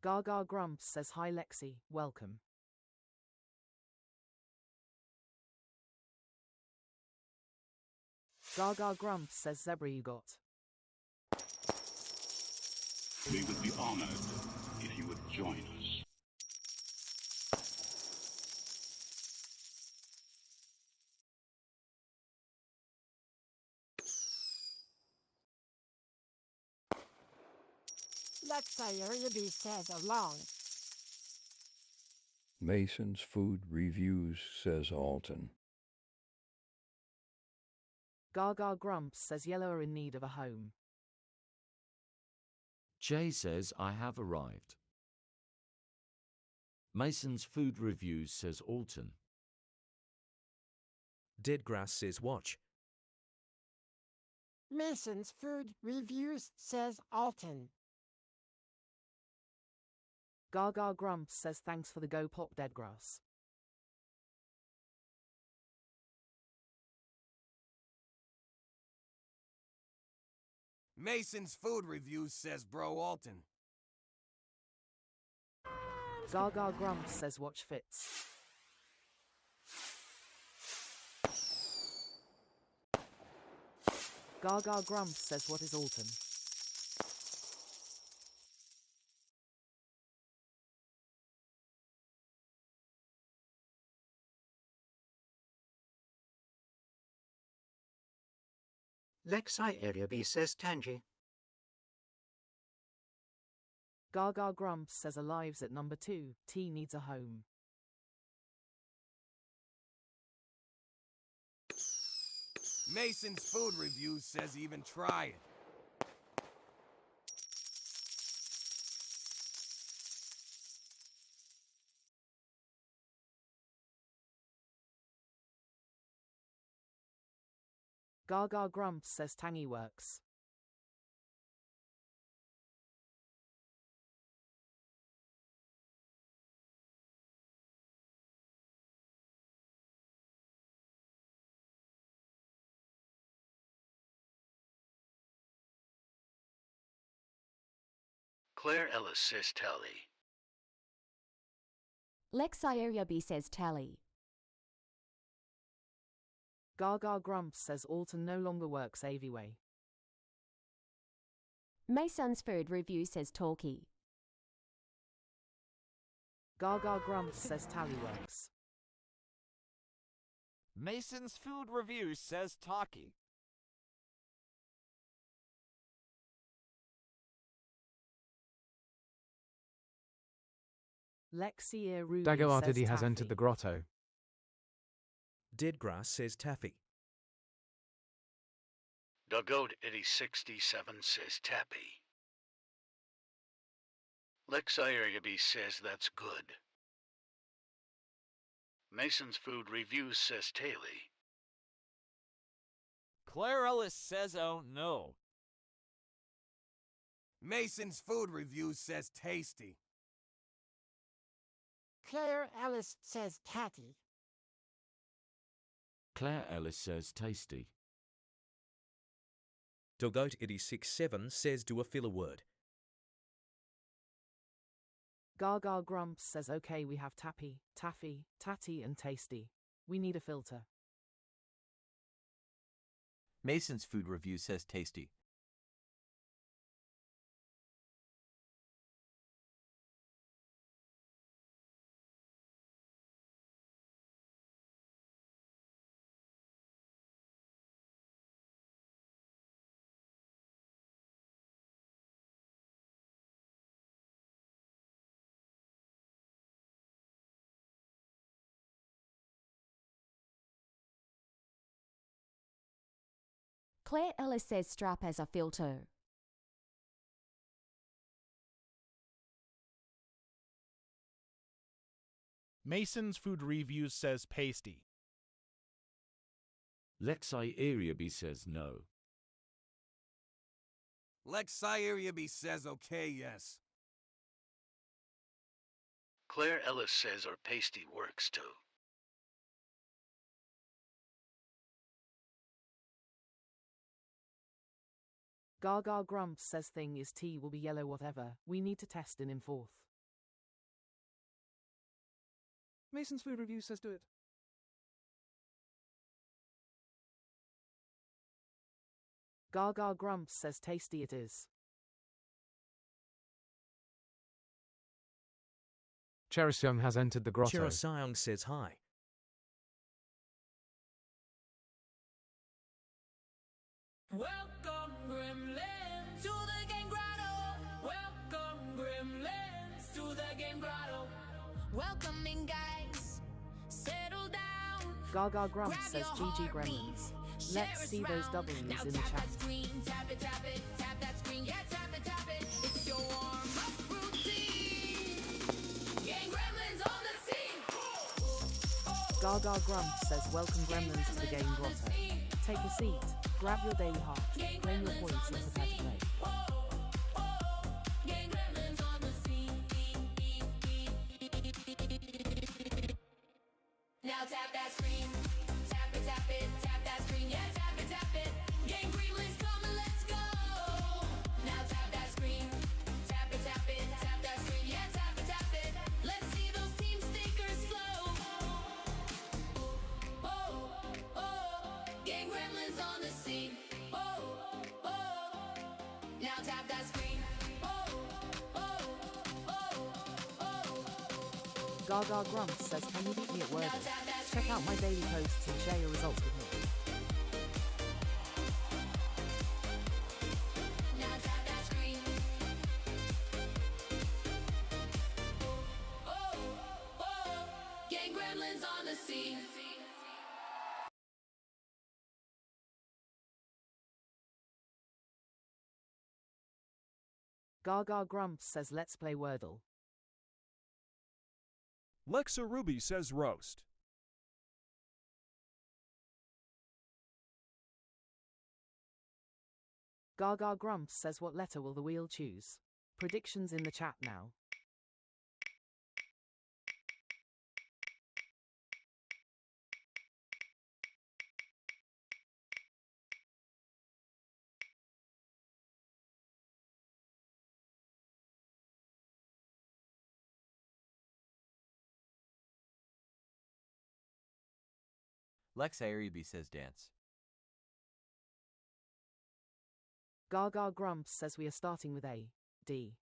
Gaga Grumps says hi Lexi, welcome. Gaga Grumps says zebra you got. We would be honored if you would join us. Lexi says along. Mason's Food Reviews says Alton. Gaga Grumps says yellow are in need of a home. Jay says I have arrived. Mason's Food Reviews says Alton. Deadgrass says watch. Mason's Food Reviews says Alton. Gaga Grumps says thanks for the go pop Deadgrass. Mason's Food Reviews says Bro Alton. Gaga Grumps says watch fits. Gaga Grumps says what is Alton? Lexi Area B says Tangy. Gaga Grumps says alive's at number 2, T needs a home. Mason's Food Reviews says even try it. Gaga Grumps says tangy works. Claire Ellis says Tally. Lexi says tally. Gaga Grumps says Alton no longer works Avyway. Mason's Food Review says talkie. Gaga Grumps says tally works. Mason's Food Review says talkie. Lexi Ruby Dago says Ardidi has taffy. entered the grotto. Deadgrass says taffy. Duggoat 8067 says Tappy. Lexi Area B says that's good. Mason's Food Reviews says Taily. Claire Ellis says oh no. Mason's Food Reviews says tasty. Claire Ellis says tatty. Claire Ellis says tasty. Doggoat 867 says do a filler word. Gaga Grumps says okay we have tappy, taffy, tatty and tasty. We need a filter. Mason's Food Review says tasty. Claire Ellis says strap as a filter. Mason's Food Reviews says pasty. Lexi Ariaby says no. Lexi says okay, yes. Claire Ellis says our pasty works too. Gaga Grumps says thing is tea will be yellow whatever. We need to test in fourth. Mason's Food Review says do it. Gaga Grumps says tasty it is. Cherisyoung has entered the grotto. Cherisyoung says hi. Welcome, Gremlins, to the game grotto. Welcome, Gremlins, to the game grotto. Welcome in, guys. Settle down. Gaga Grumps Grab says your GG heartbeat. Gremlins. Share Let's us see those round. W's Now in the tap chat. that screen, tap it, tap it, tap that screen, yeah, tap it. It's your warm-up routine. Gang Gremlins on the scene. Gaga Grumps says welcome Gremlins to the game grotto. Take a seat, grab your daily heart, claim your points and prepare to play. Gang Gremlins on the scene. Now tap that screen, tap it, tap that screen, yeah, tap it. Gang Gremlins come and let's go. Now tap that screen, tap it, tap that screen, yeah, tap it. Let's see those team stickers flow. Gang Gremlins on the scene. Now tap that screen. Gaga Grumps says can you beat me at Wordle? Check out my daily posts and share your results with me. Now tap that screen. Gang Gremlins on the scene. Gaga Grumps says let's play Wordle. Lexa Ruby says roast. Gaga Grumps says what letter will the wheel choose? Predictions in the chat now. Lexi says dance. Gaga Grumps says we are starting with A, D.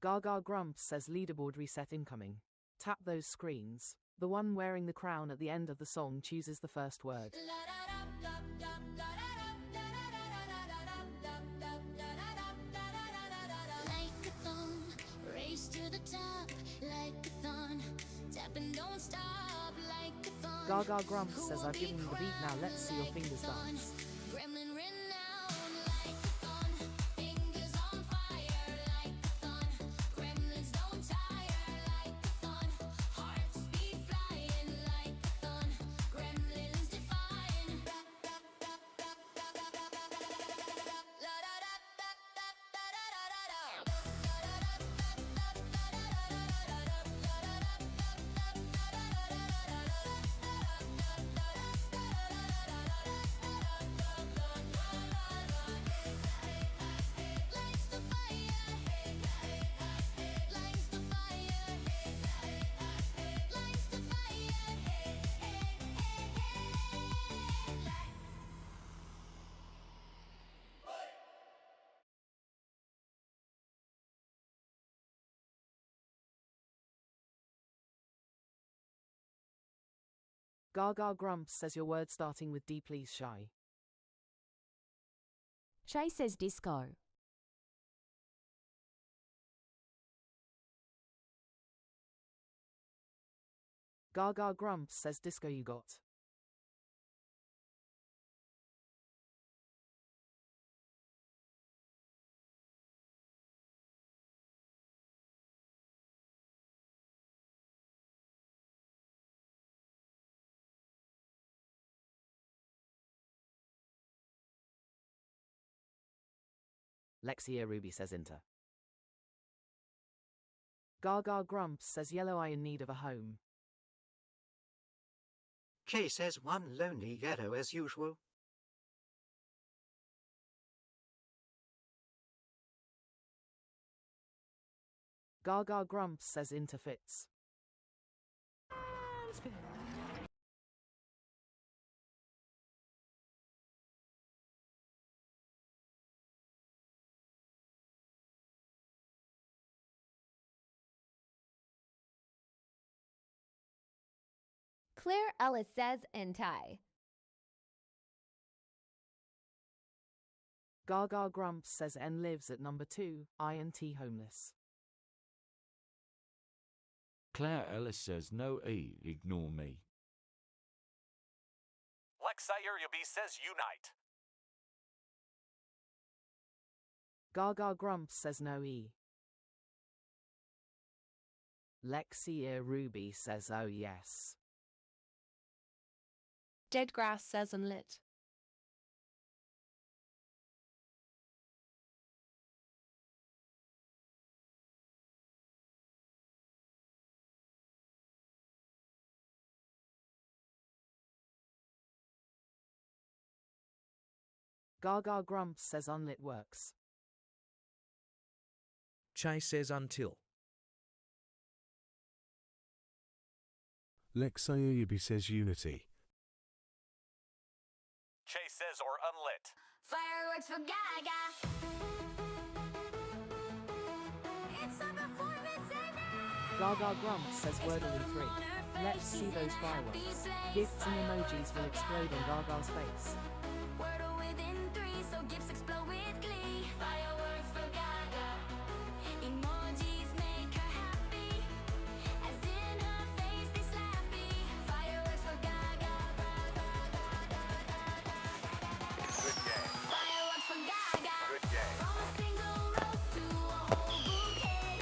Gaga Grumps says leaderboard reset incoming. Tap those screens. The one wearing the crown at the end of the song chooses the first word. Like a thumb, race to the top. Like a thun, tap and don't stop. Like a thun. Gaga Grumps says I've given you the beat now, let's see your fingers dance. Gremlin renowned like a thun. Fingers on fire like a thun. Gremlins don't tire like a thun. Hearts beat flying like a thun. Gremlins defying. Gaga Grumps says your word starting with D please Shy. Shay says disco. Gaga Grumps says disco you got. Lexia Ruby says enter. Gaga Grumps says yellow eye in need of a home. Kay says one lonely yellow as usual. Gaga Grumps says into fits. Claire Ellis says entie. Gaga Grumps says N lives at number 2, INT homeless. Claire Ellis says no E, ignore me. Lexia B says unite. Gaga Grumps says no E. Lexia Ruby says oh yes. Dead Grass says unlit. Gaga Grumps says unlit works. Chase says until. Lexia says unity. Chase says or unlit. Fireworks for Gaga. It's a performance and Gaga Grumps says Wordle in 3. Let's see those fireworks. Gifts and emojis will explode on Gaga's face. Wordle within 3, so gifts explode with glee. Fireworks for Gaga. Emojis make her happy. As in her face they slappy. Fireworks for Gaga. Good game. Fireworks for Gaga. Good game. From a single rose to a whole bouquet.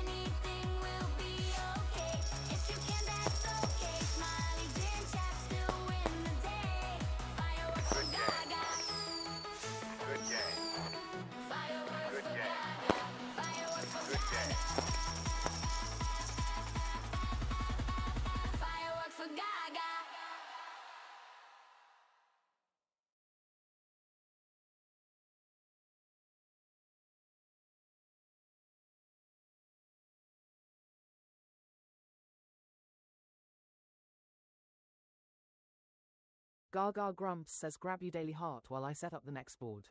Anything will be okay. If you can, that's okay. Smileys in chat still win the day. Fireworks for Gaga. Good game. Fireworks Good for game. Gaga. Fireworks for Good Gaga. game. Fireworks for Gaga. Gaga Grumps says grab you daily heart while I set up the next board.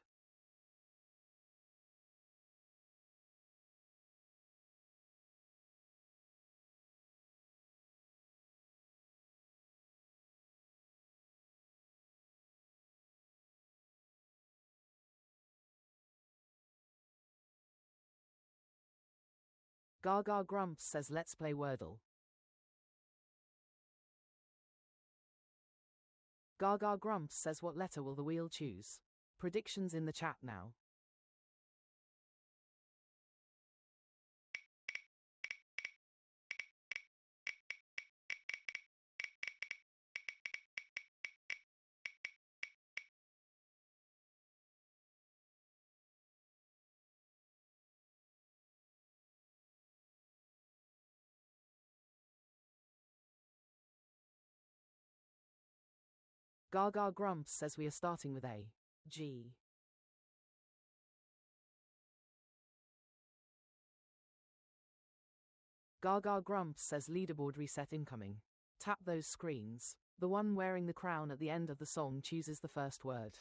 Gaga Grumps says let's play Wordle. Gaga Grumps says what letter will the wheel choose? Predictions in the chat now. Gaga Grumps says we are starting with A. G. Gaga Grumps says leaderboard reset incoming. Tap those screens. The one wearing the crown at the end of the song chooses the first word.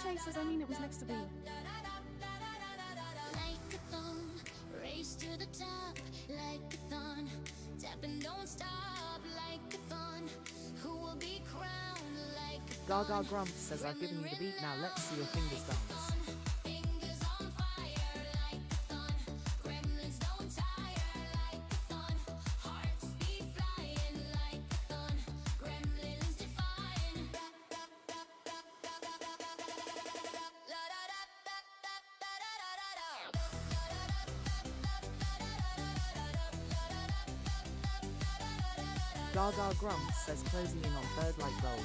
Chase says I mean it was next to B. Like a thumb, race to the top, like a thun. Tap and don't stop, like a thun. Who will be crowned like a thun? Gaga Grumps says I've given you the beat, now let's see your fingers dance. Fingers on fire like a thun. Gremlins don't tire like a thun. Hearts beat flying like a thun. Gremlins defying. Gaga Grumps says closing in on third like gold.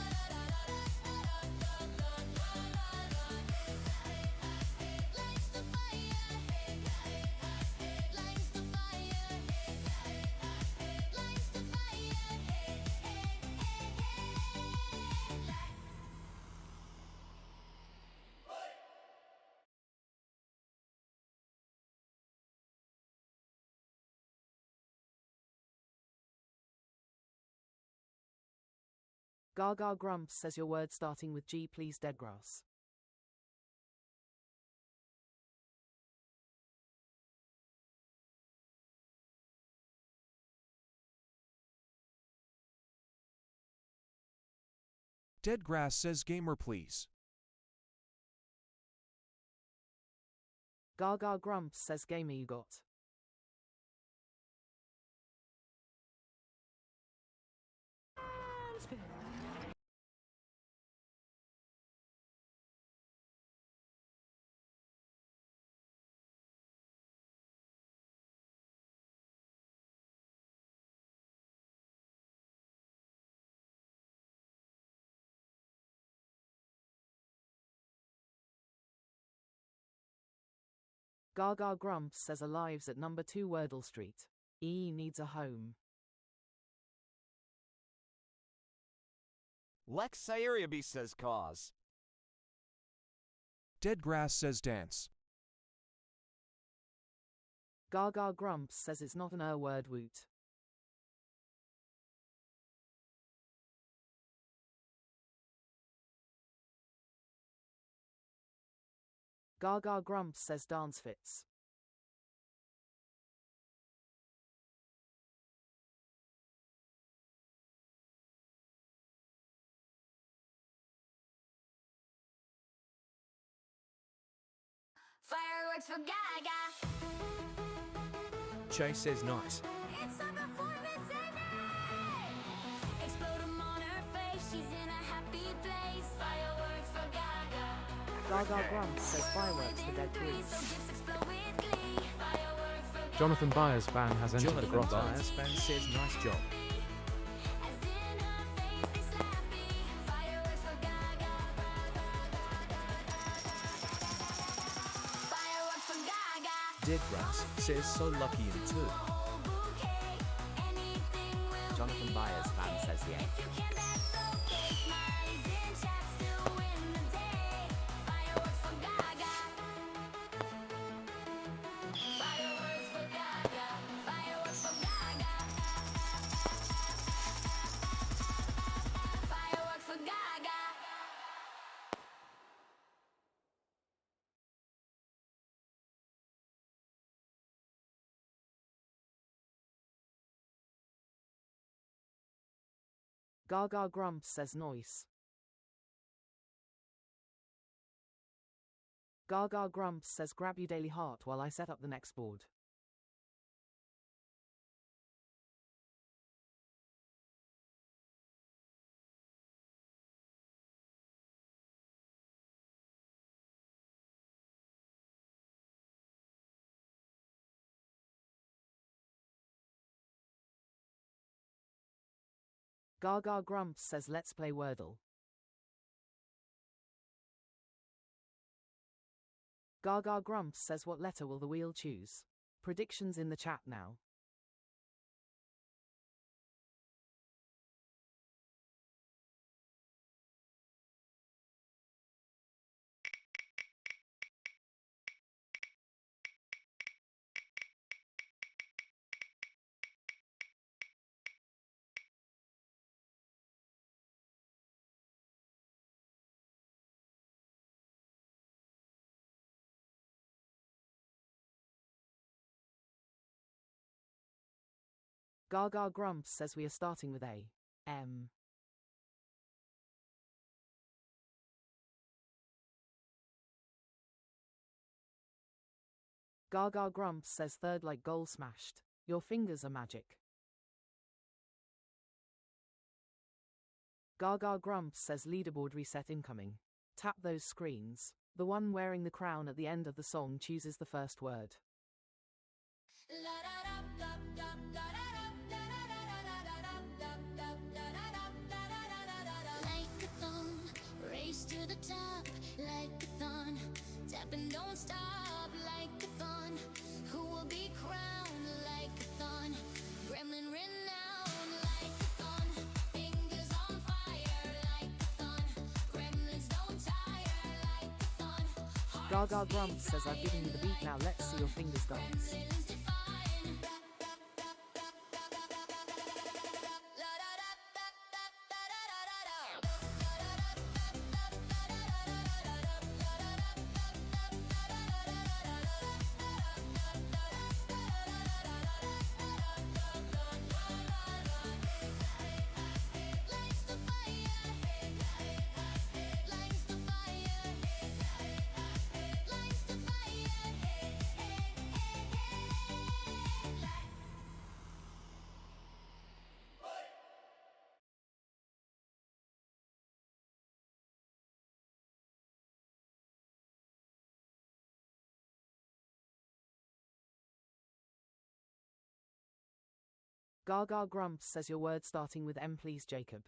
Gaga Grumps says your word starting with G, please, Deadgrass. Deadgrass says gamer please. Gaga Grumps says gamer you got. Gaga Grumps says alives at number 2 Wordle Street. E needs a home. Lex Sayuriaby says cause. Deadgrass says dance. Gaga Grumps says it's not an word woot. Gaga Grumps says dance fits. Fireworks for Gaga. Chase says nice. It's summer for Miss Amy. Explode 'em on her face. She's in a happy place. Fireworks for Gaga. Gaga Grumps says fireworks for Dead Grease. So gifts explode with glee. Fireworks for Gaga. Jonathan Byers fan has entered the Jonathan grotto. Byers fan says nice job. As in her face they slappy. Fireworks for Gaga. Fireworks for Gaga. Deadgrass says so lucky in 2. Whole bouquet. Anything will Jonathan be Byers fan okay. says yeah. If you can dance okay, smileys in chat still win the day. Fireworks for Gaga. Fireworks for Gaga. Fireworks for Gaga. Fireworks for Gaga. Gaga Grumps says noise. Gaga Grumps says grab your daily heart while I set up the next board. Gaga Grumps says let's play Wordle. Gaga Grumps says what letter will the wheel choose? Predictions in the chat now. Gaga Grumps says we are starting with A. M. Gaga Grumps says third like goal smashed. Your fingers are magic. Gaga Grumps says leaderboard reset incoming. Tap those screens. The one wearing the crown at the end of the song chooses the first word. Like a thumb, race to the top, like a thun. Tap and don't stop, like a thun. Who will be crowned like a thun? Gremlin renowned, like a thun. Fingers on fire, like a thun. Gremlins don't tire, like a thun. Gaga Grumps says I've given you the beat, now let's see your fingers dance. Gaga grumps says your word starting with M please Jacob.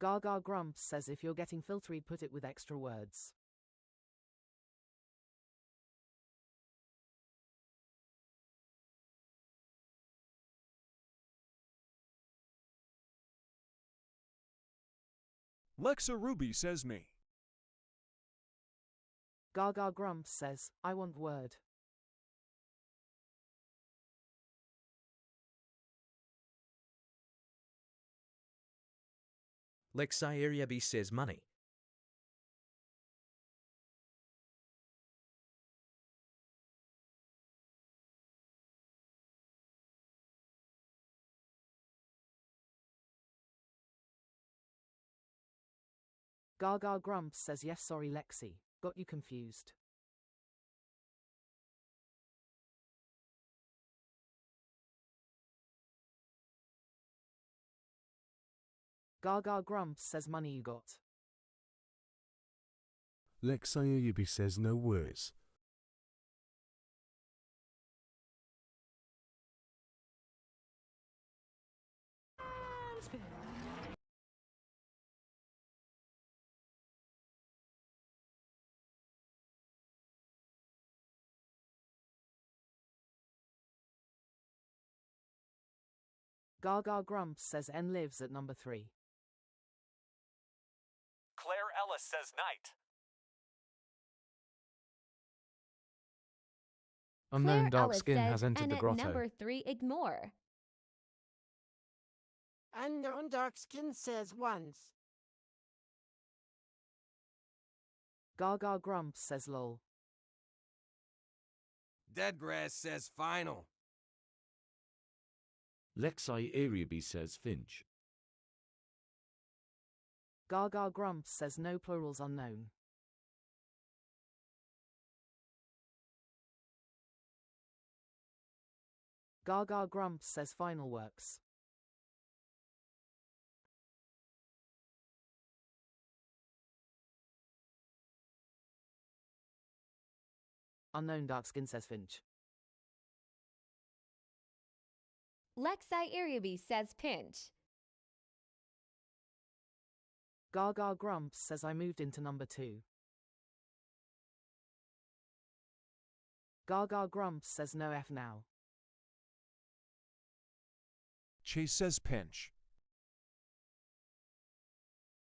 Gaga grumps says if you're getting filtery put it with extra words. Lexa Ruby says me. Gaga grumps says, I want word. Lexi B says money. Gaga grumps says yes sorry Lexi, got you confused. Gaga grumps says money you got. Lexi says no worries. Gaga grumps says N lives at number 3. Claire Ellis says night. Unknown Claire dark Ellis skin says, has entered and the at grotto. number 3, ignore. Unknown dark skin says once. Gaga grumps says lol. Deadgrass says final. Lexi says Finch. Gaga grumps says no plurals unknown. Gaga grumps says final works. Unknown dark skin says Finch. Lexi says pinch. Gaga grumps says I moved into number 2. Gaga grumps says no F now. Chase says pinch.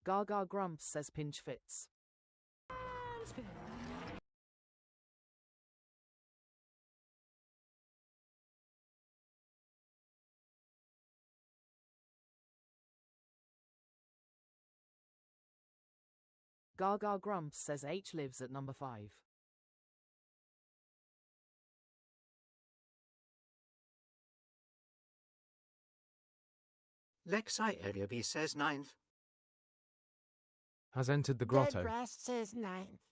Gaga grumps says pinch fits. Gaga grumps says H lives at number 5. Lexi says 9th. Has entered the grotto. Deadgrass says 9th.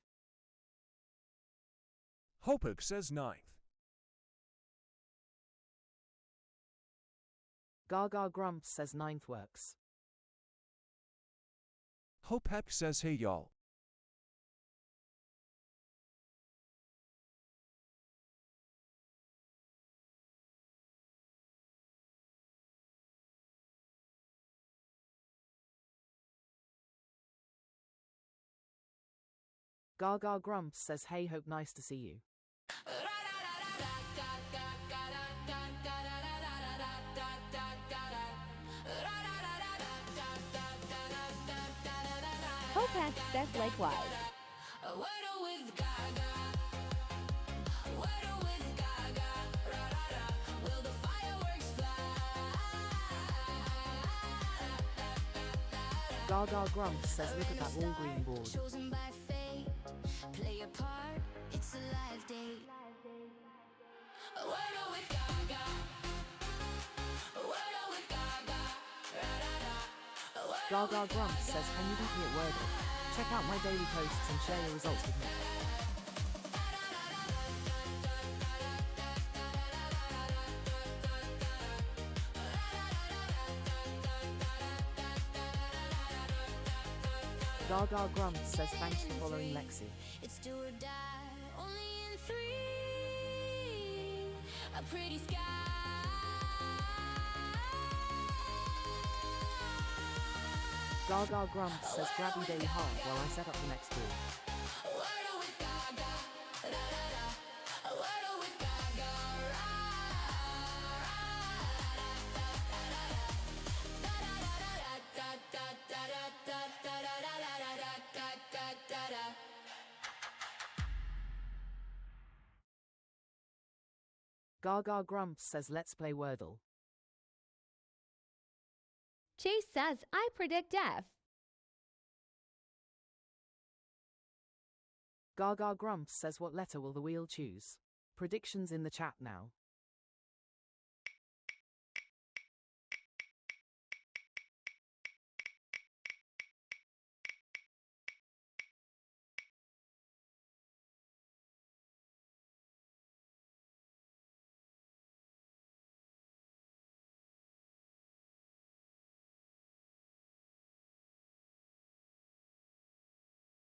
Hopik says 9th. Gaga grumps says 9th works. Hopek says hey y'all. Gaga grumps says hey hope nice to see you. Hopac says likewise. Wordle with Gaga. Wordle with Gaga. Will the fireworks fly? Gaga Grumps says look at that all green board. Chosen by fate, play a part, it's a live date. Wordle with Gaga. Wordle with Gaga. Gaga Grumps says can you beat me at Wordle? Check out my daily posts and share your results with me. Gaga Grumps says thanks for following Lexi. It's do or die, only in 3. A pretty sky. Gaga Grumps says grab me daily hard while I set up the next ball. Wordle with Gaga. Wordle with Gaga. Gaga Grumps says let's play Wordle. Chase says, I predict F. Gaga Grumps says what letter will the wheel choose? Predictions in the chat now.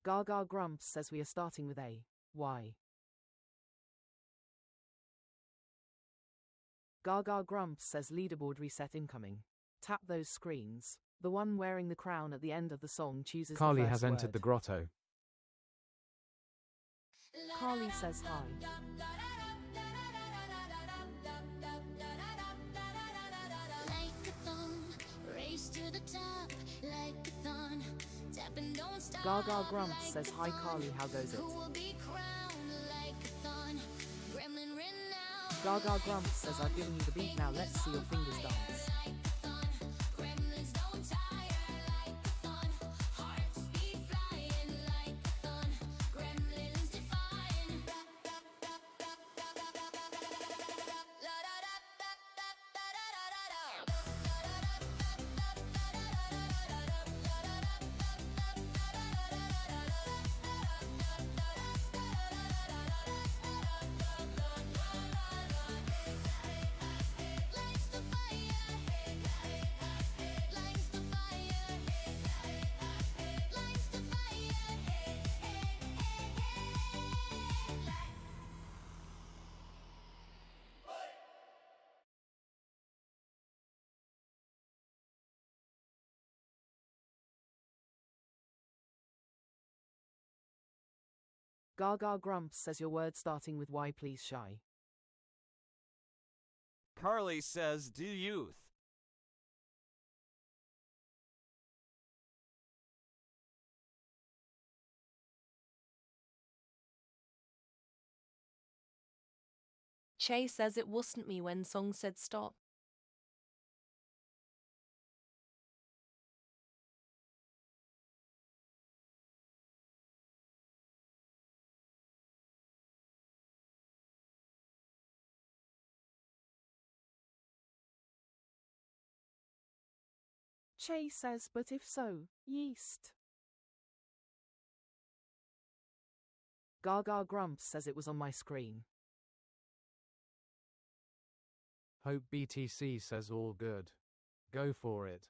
Gaga Grumps says we are starting with A. Why? Gaga Grumps says leaderboard reset incoming. Tap those screens. The one wearing the crown at the end of the song chooses Carly the first has entered word. the grotto. Carly says hi. Like a thumb, race to the top, like a thun. Tap and don't stop. Gaga Grumps says hi Carly, how goes it? Who will be crowned like a thun? Gremlin renowned. Gaga Grumps says I've given you the beat, now let's see your fingers dance. Like a thun. Gremlins don't tire like a thun. Hearts be flying like a thun. Gremlins defying. Lights the fire. Lights the fire. Lights the fire. Gaga Grumps says your word starting with Y please shy. Carly says, do youth. Chase says it wasn't me when song said stop. Chase says but if so, yeast. Gaga Grumps says it was on my screen. Hope BTC says all good. Go for it.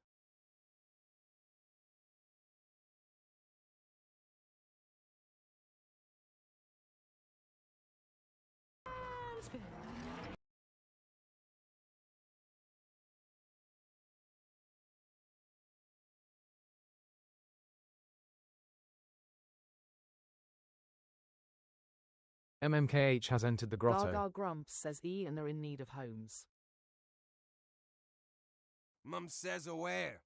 MMKH has entered the grotto. Gaga Grumps says E and are in need of homes. Mum says aware.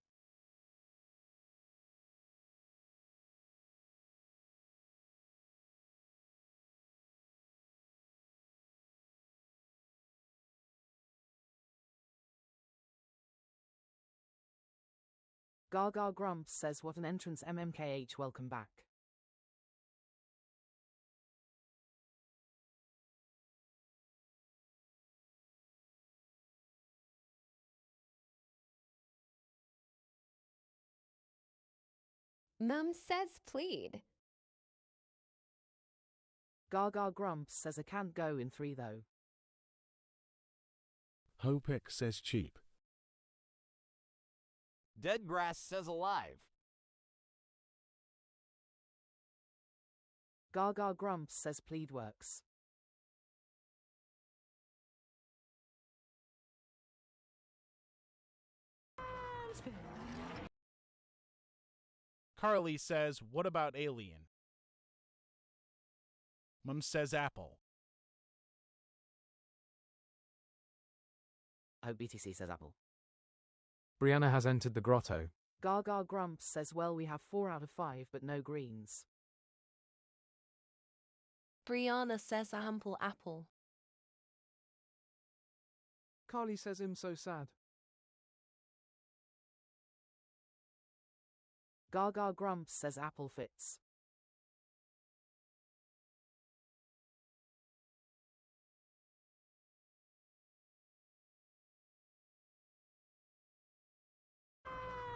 Gaga Grumps says what an entrance MMKH, welcome back. Mum says plead. Gaga Grumps says I can't go in 3 though. Hopex says cheap. Dead grass says alive. Gaga Grumps says plead works. Carly says, what about alien? Mum says apple. Oh, BTC says apple. Brianna has entered the grotto. Gaga Grumps says well we have 4 out of 5 but no greens. Brianna says ample apple. Carly says I'm so sad. Gaga Grumps says apple fits.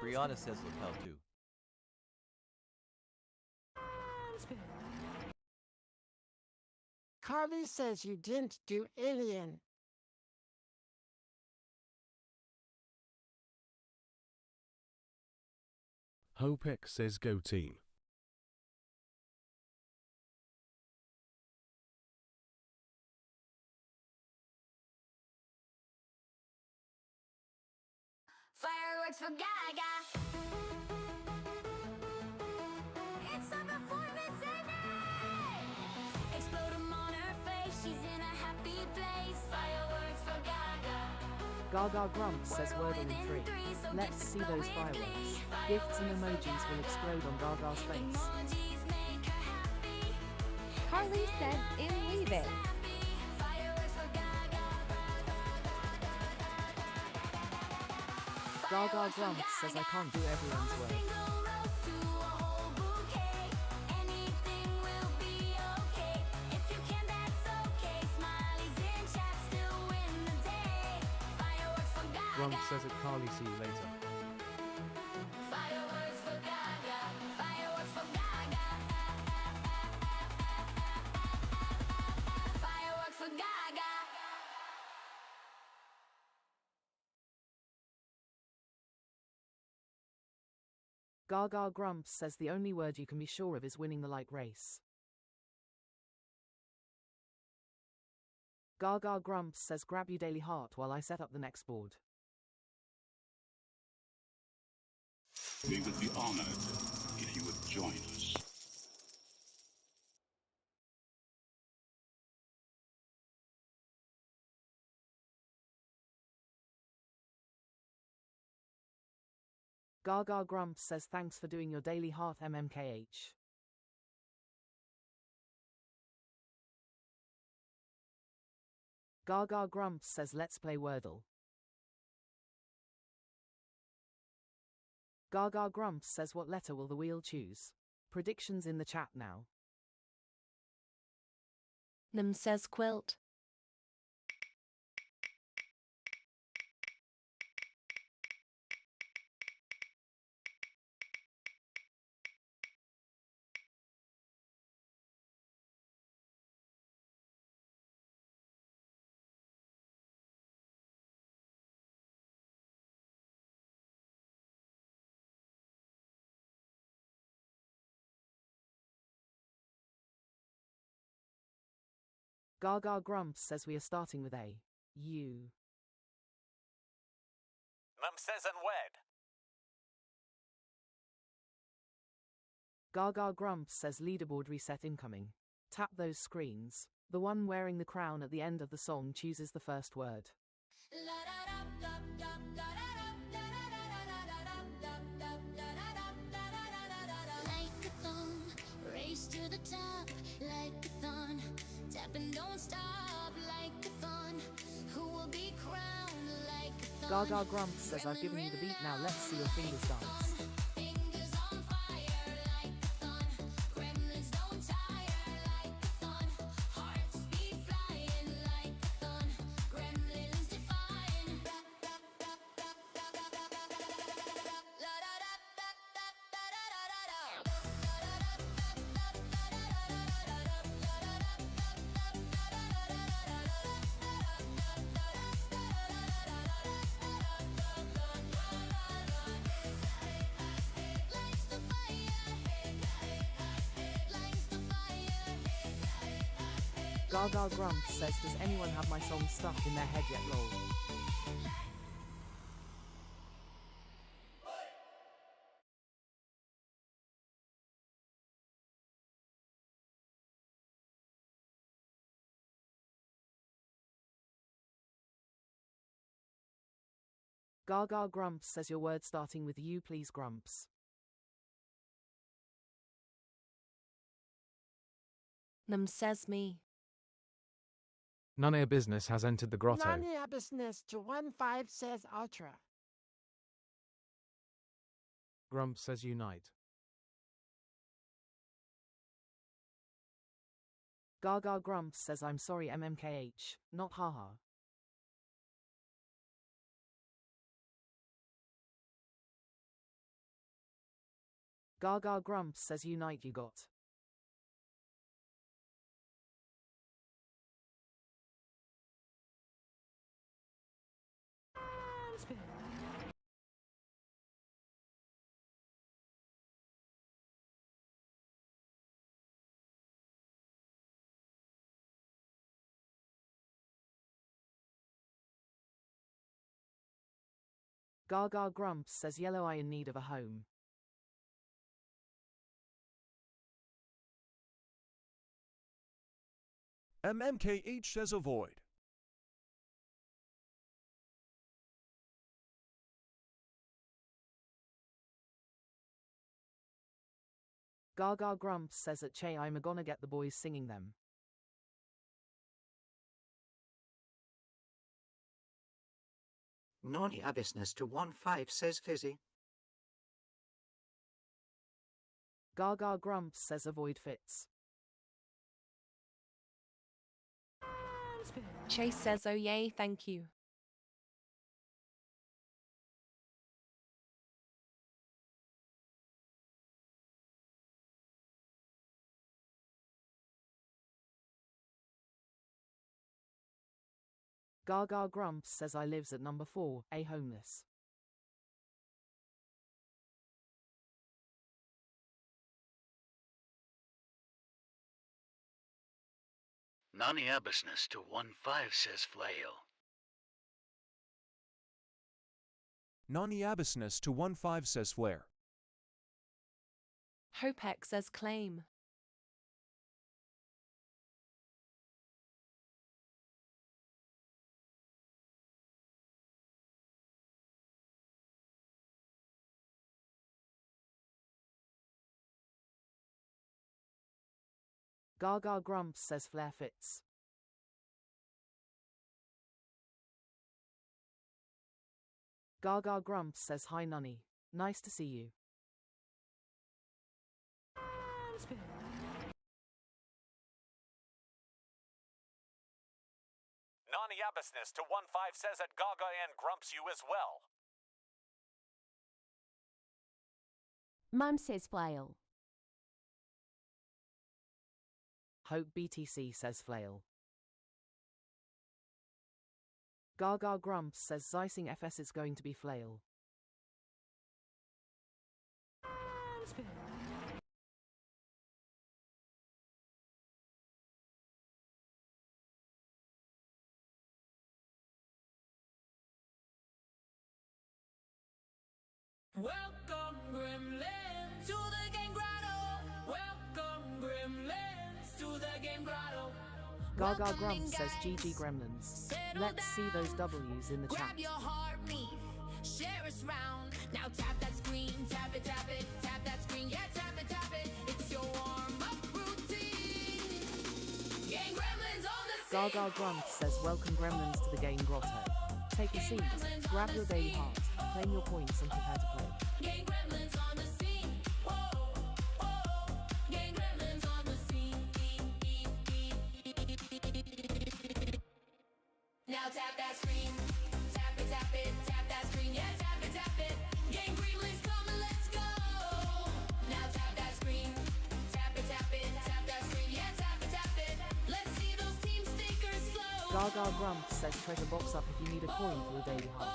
Brianna says lapel too. Carly says you didn't do alien. Hopex says go team. Fireworks for Gaga. It's a performance night. Explode 'em on her face. She's in a happy place. Fireworks for Gaga. Gaga Grumps says Wordle in 3. Let's see those fireworks. Gifts and emojis will explode on Gaga's face. Emojis make her happy. Carly said in leave it. Fireworks for Gaga. Gaga Grumps says I can't do everyone's work. Single rose to a whole bouquet. Anything will be okay. If you can, that's okay. Smileys in chat still win the day. Fireworks for Gaga. Grumps says it. Carly, see you later. Fireworks for Gaga. Fireworks for Gaga. Fireworks for Gaga. Gaga Grumps says the only word you can be sure of is winning the like race. Gaga Grumps says grab your daily heart while I set up the next board. We would be honored if you would join us. Gaga Grumps says thanks for doing your daily heart MMKH. Gaga Grumps says let's play Wordle. Gaga Grumps says what letter will the wheel choose? Predictions in the chat now. Nim says quilt. Gaga Grumps says we are starting with A. U. Mum says unwed. Gaga Grumps says leaderboard reset incoming. Tap those screens. The one wearing the crown at the end of the song chooses the first word. Like a thumb, race to the top, like a thun. Tap and don't stop, like a thun. Who will be crowned like a thun? Gaga Grumps says I've given you the beat, now let's see your fingers dance. Gaga Grumps says, does anyone have my song stuck in their head yet lol? Gaga Grumps says, your word starting with U please Grumps. Says me. None of your business has entered the grotto. None of your business to 1-5 says Ultra. Grumps says unite. Gaga Grumps says, I'm sorry MMKH, not haha. Gaga Grumps says, unite you got. Gaga Grumps says, yellow eye in need of a home. MMKH says avoid. Gaga Grumps says, at Che I'm gonna get the boys singing them. None of your business to 1-5 says Fizzy. Gaga Grumps says, avoid fits. Chase says, oh yay, thank you. Gaga Grumps says, I lives at number 4, a homeless. None of your business to 1-5 says Flail. Nani Abysness to 1-5 says Flare. Hopex says claim. Gaga Grumps says, flare fits. Gaga Grumps says, hi Nunny. Nice to see you. Non-Yabasness to 1-5 says that Gaga and Grumps you as well. Mum says flail. Hope BTC says flail. Gaga Grumps says, Zicing FS is going to be flail. Welcome, Gremlins, to the game grotto. Welcome, Gremlins, to the game grotto. Gaga Grumps says, GG Gremlins. Let's see those W's in the chat. Grab your heartbeat, share us round. Now tap that screen, tap it, tap that screen, yeah, tap it. It's your warm-up routine. Game Gremlins on the scene. Gaga Grumps says, welcome Gremlins to the game grotto. Take a seat, grab your daily heart, claim your points and prepare to play. Game Gremlins on the scene. Game Gremlins on the scene. Now tap that screen, tap it, tap that screen, yeah, tap it. Game Gremlins coming, let's go. Now tap that screen, tap it, tap that screen, yeah, tap it. Let's see those team stickers flow. Gaga Grumps says, treasure box up if you need a coin for your daily heart.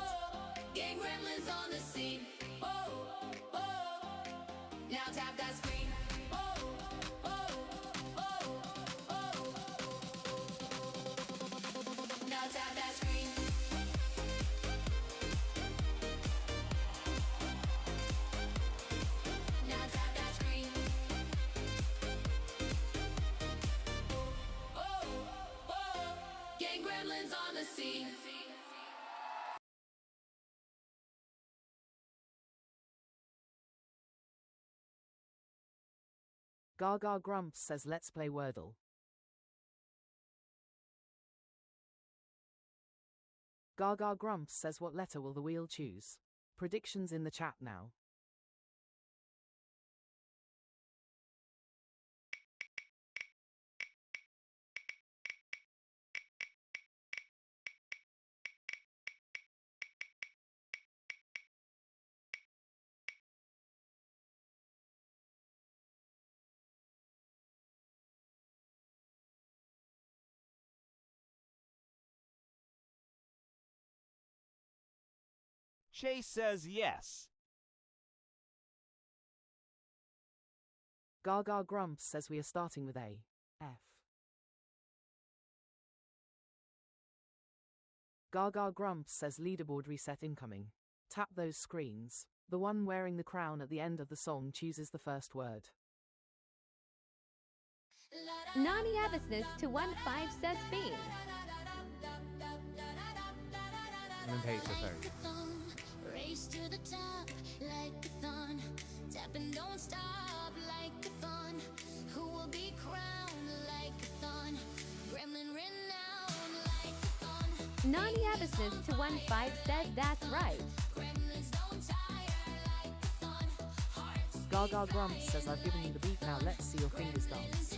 Game Gremlins on the scene. Now tap that screen. Gaga Grumps says let's play Wordle. Gaga Grumps says what letter will the wheel choose? Predictions in the chat now. Chase says yes. Gaga Grumps says we are starting with A. F. Gaga Grumps says leaderboard reset incoming. Tap those screens. The one wearing the crown at the end of the song chooses the first word. Nani Abysness to 15 says bean. And then H is O. Race to the top like a thon. Tap and don't stop like a thon. Who will be crowned like a thon? Gremlin renowned like a thon. Nani Abysness to 15 says that's right. Gremlins don't tire like a thon. Hearts Gaga Grumps says I've given you the beat, now let's see your fingers dance.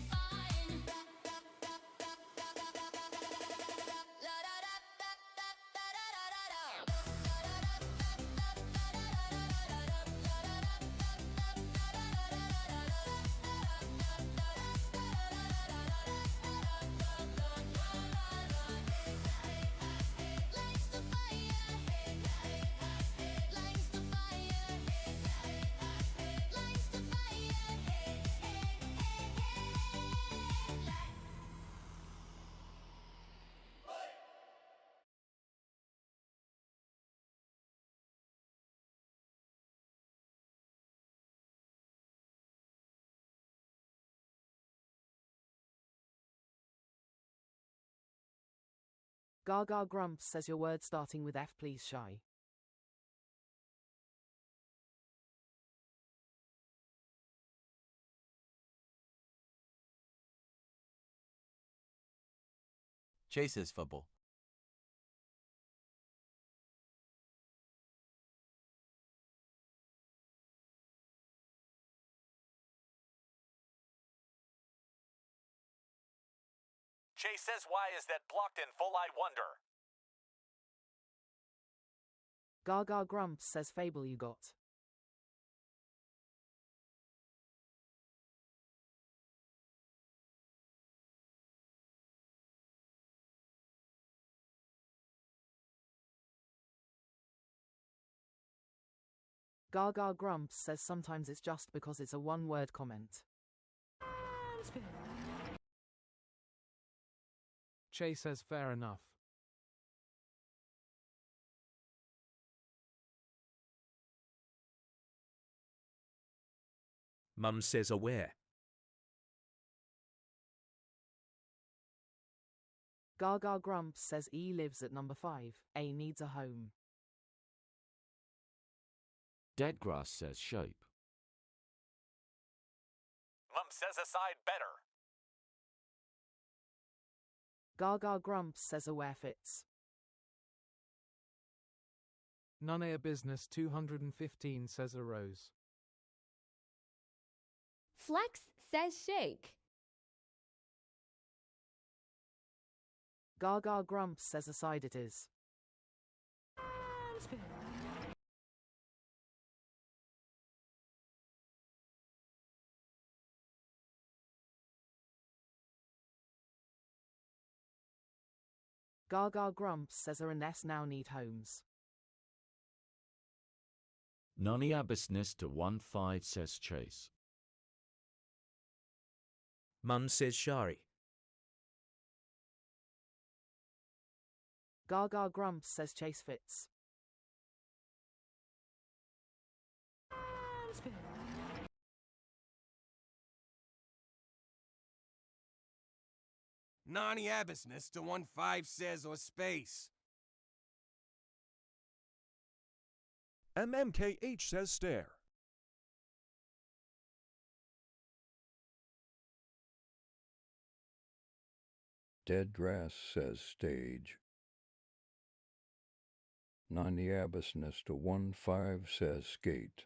Gaga Grumps says your word starting with F please shy. Chase says football. Chase says why is that blocked in full I wonder. Gaga Grumps says fable you got. Gaga Grumps says sometimes it's just because it's a one-word comment. Chase says fair enough. Mum says aware. Gaga Grumps says E lives at number 5. A needs a home. Deadgrass says shape. Mum says aside better. Gaga Grumps says aware fits. None a business 215 says a rose. Flex says shake. Gaga Grumps says aside it is. Gaga Grumps says R and S now need homes. Nani Abysness to 15 says Chase. Mum says Shari. Gaga Grumps says Chase fits. Nani Abysness to 15 says or space. MMKH says stare. Dead Grass says stage. Non-Neabisness to 1-5 says skate.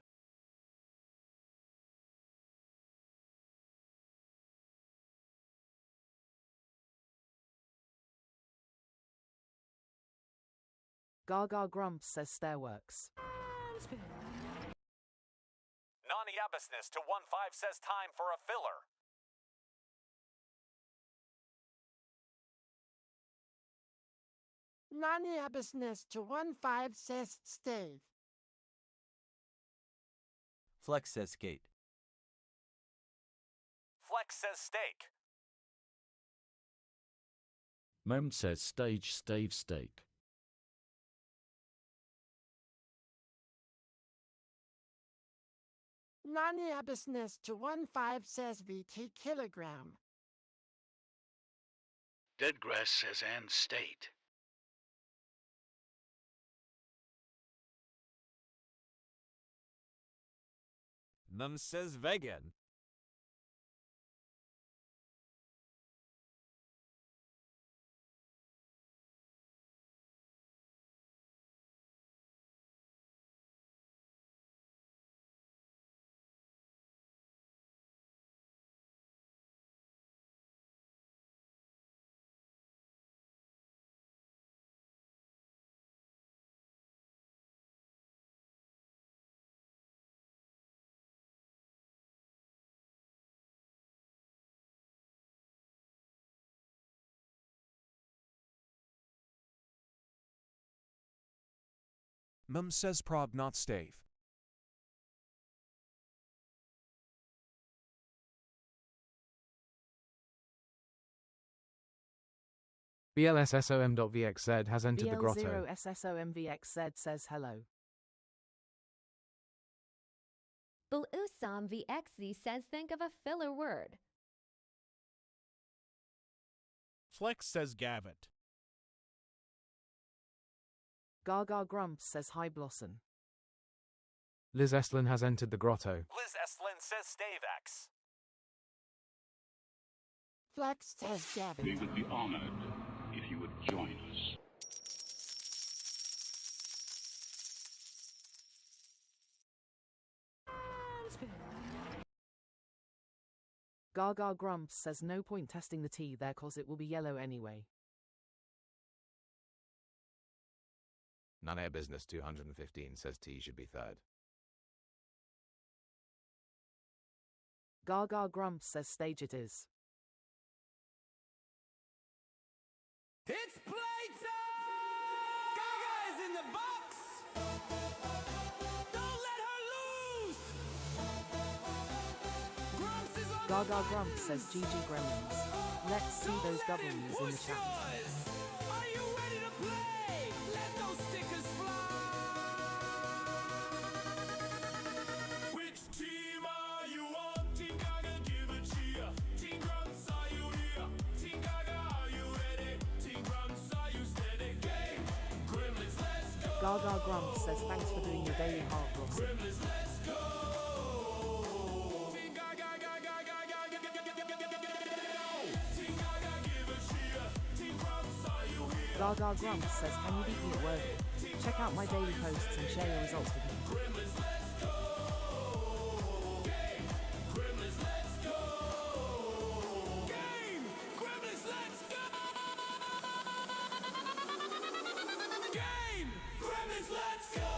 Gaga Grumps says stairworks. Non-Neabisness to 1-5 says time for a filler. Non-Neabisness to 1-5 says stave. Flex says skate. Flex says steak. Mem says stage, stave, steak. Non-Neabisness to 1-5 says VT kilogram. Dead Grass says and state. Mum says vegan. Mum says prob, not stave. BLSSOM.VXZ has entered the grotto. BL0SSOMVXZ says hello. Bulusam VXZ says think of a filler word. Flex says Gavit. Gaga Grumps says hi Blossom. Liz Estlin has entered the grotto. Liz Estlin says Stavex. Flex says Gavin. We would be honored if you would join us. Gaga Grumps says no point testing the tea there cause it will be yellow anyway. Non-Neabisness 215 says T should be third. Gaga Grumps says stage it is. It's playtime! Gaga is in the box! Don't let her lose! Grumps is on Gaga Grumps says GG Gremlins. Let's see those W's in the chat. Are you ready to play? Let those stickers fly! Which team are you on? Team Gaga, give a cheer. Team Grumps, are you here? Team Gaga, are you ready? Team Grumps, are you steady? Game! Gremlins, let's go! Gaga Grumps says thanks for doing your daily heart Blossom. Gremlins, let's go! Team Gaga, Gaga, Gaga, Team Gaga, give a cheer. Team Grumps, are you here? Gaga Grumps says can you beat me at Wordle? Check out my daily posts and share your results with me. Gremlins, let's go! Game! Gremlins, let's go! Game! Gremlins, let's go! Game! Gremlins, let's go!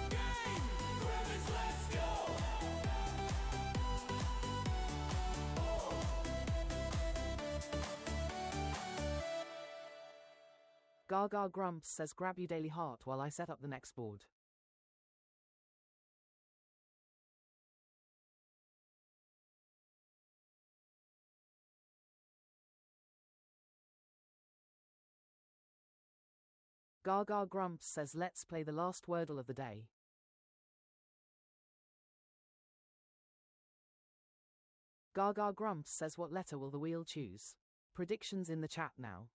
Game! Gremlins, let's go! Gaga Grumps says grab your daily heart while I set up the next board. Gaga Grumps says let's play the last Wordle of the day. Gaga Grumps says what letter will the wheel choose? Predictions in the chat now.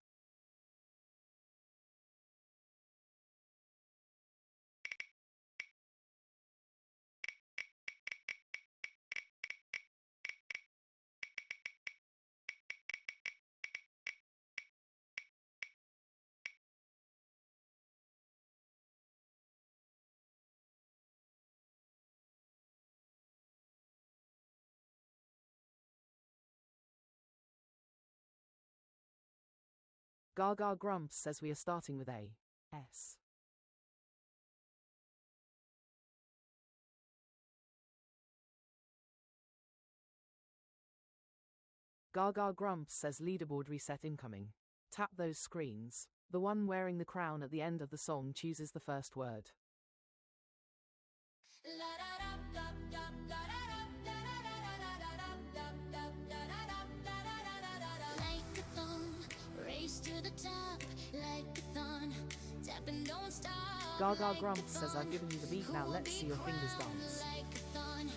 Gaga Grumps says we are starting with A. S. Gaga Grumps says leaderboard reset incoming. Tap those screens. The one wearing the crown at the end of the song chooses the first word. Like a thong, race to the top, like a thon, tap and don't stop. Gaga like Grumps a says thon. I've given you the beat, Who now will let's be see your fingers crowned dance. like a thon?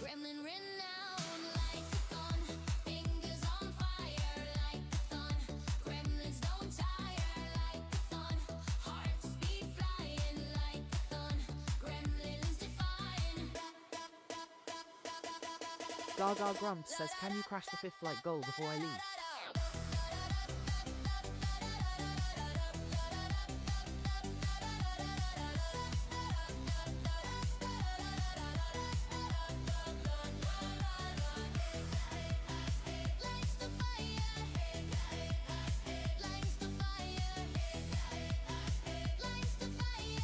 Gremlin renowned like a thon. Fingers on fire like a thon. Gremlins don't tire like a thon. Hearts beat flying like a thon. Gremlins defying. Gaga Grumps says can you crash the fifth like goal before I leave? Lights the fire, lights the fire, lights the fire.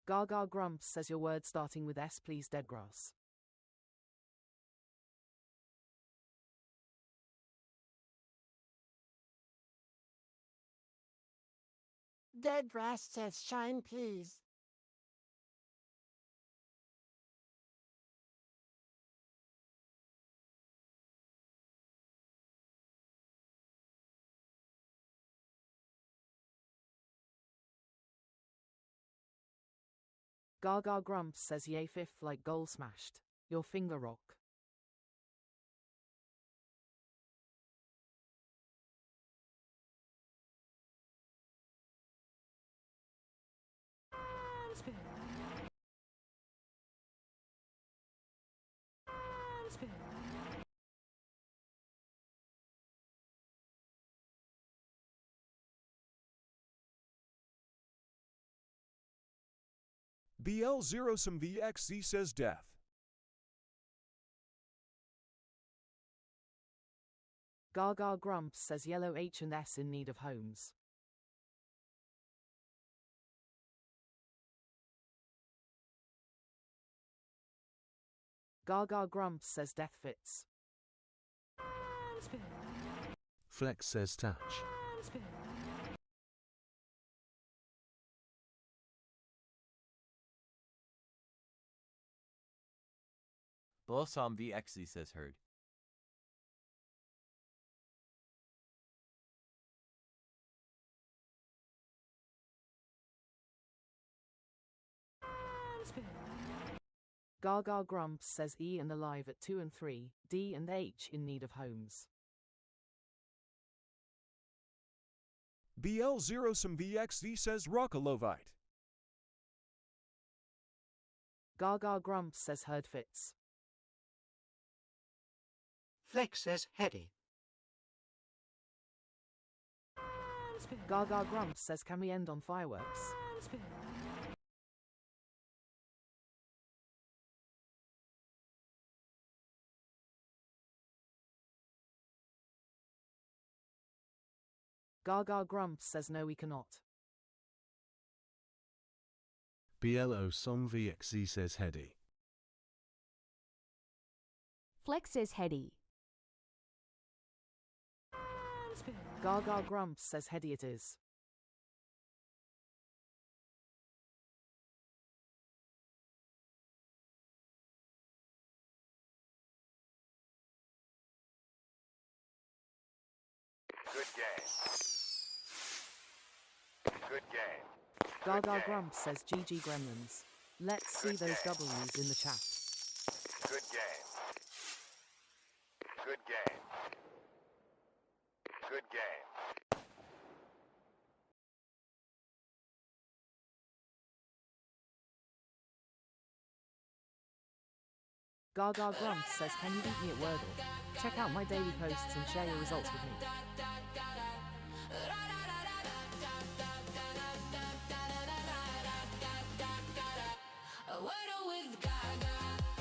Gaga Grumps says your word starting with S please deadgrass. Deadgrass says shine please. Gaga Grumps says yay fifth like goal smashed. Your finger rock. BL0 some VXZ says death. Gaga Grumps says yellow H and S in need of homes. Gaga Grumps says death fits. Flex says touch. Blossom VXZ says heard. Gaga Grumps says E and alive at 2 and 3, D and H in need of homes. BL0 some VXZ says Rockalovite. Gaga Grumps says herd fits. Flex says heady. Gaga Grumps says can we end on fireworks? Gaga Grumps says no we cannot. BLO some VXZ says heady. Flex says heady. Gaga Grumps says heady it is. Good game. Good game. Gaga Grumps says GG Gremlins. Let's see those W's in the chat. Good game. Good game. Good game. Gaga Grumps says, can you beat me at Wordle? Check out my daily posts and share your results with me. Wordle with Gaga.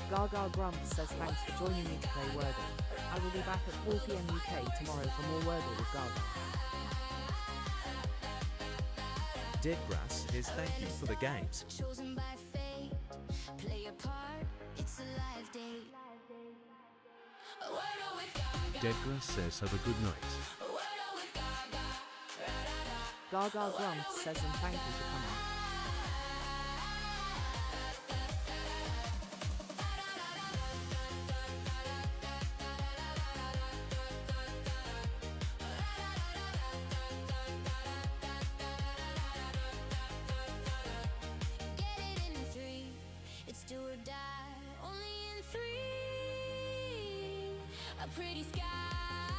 Gaga Grumps says, thanks for joining me to play Wordle. I will be back at 4 PM UK tomorrow for more Wordle with Gaga. Deadgrass says thank you for the games. Chosen by fate, play a part, it's a live date. Wordle with Gaga. Deadgrass says have a good night. Wordle with Gaga. Gaga Grumps says, and thank you for coming. Get it in 3, it's do or die. Only in 3, a pretty sky.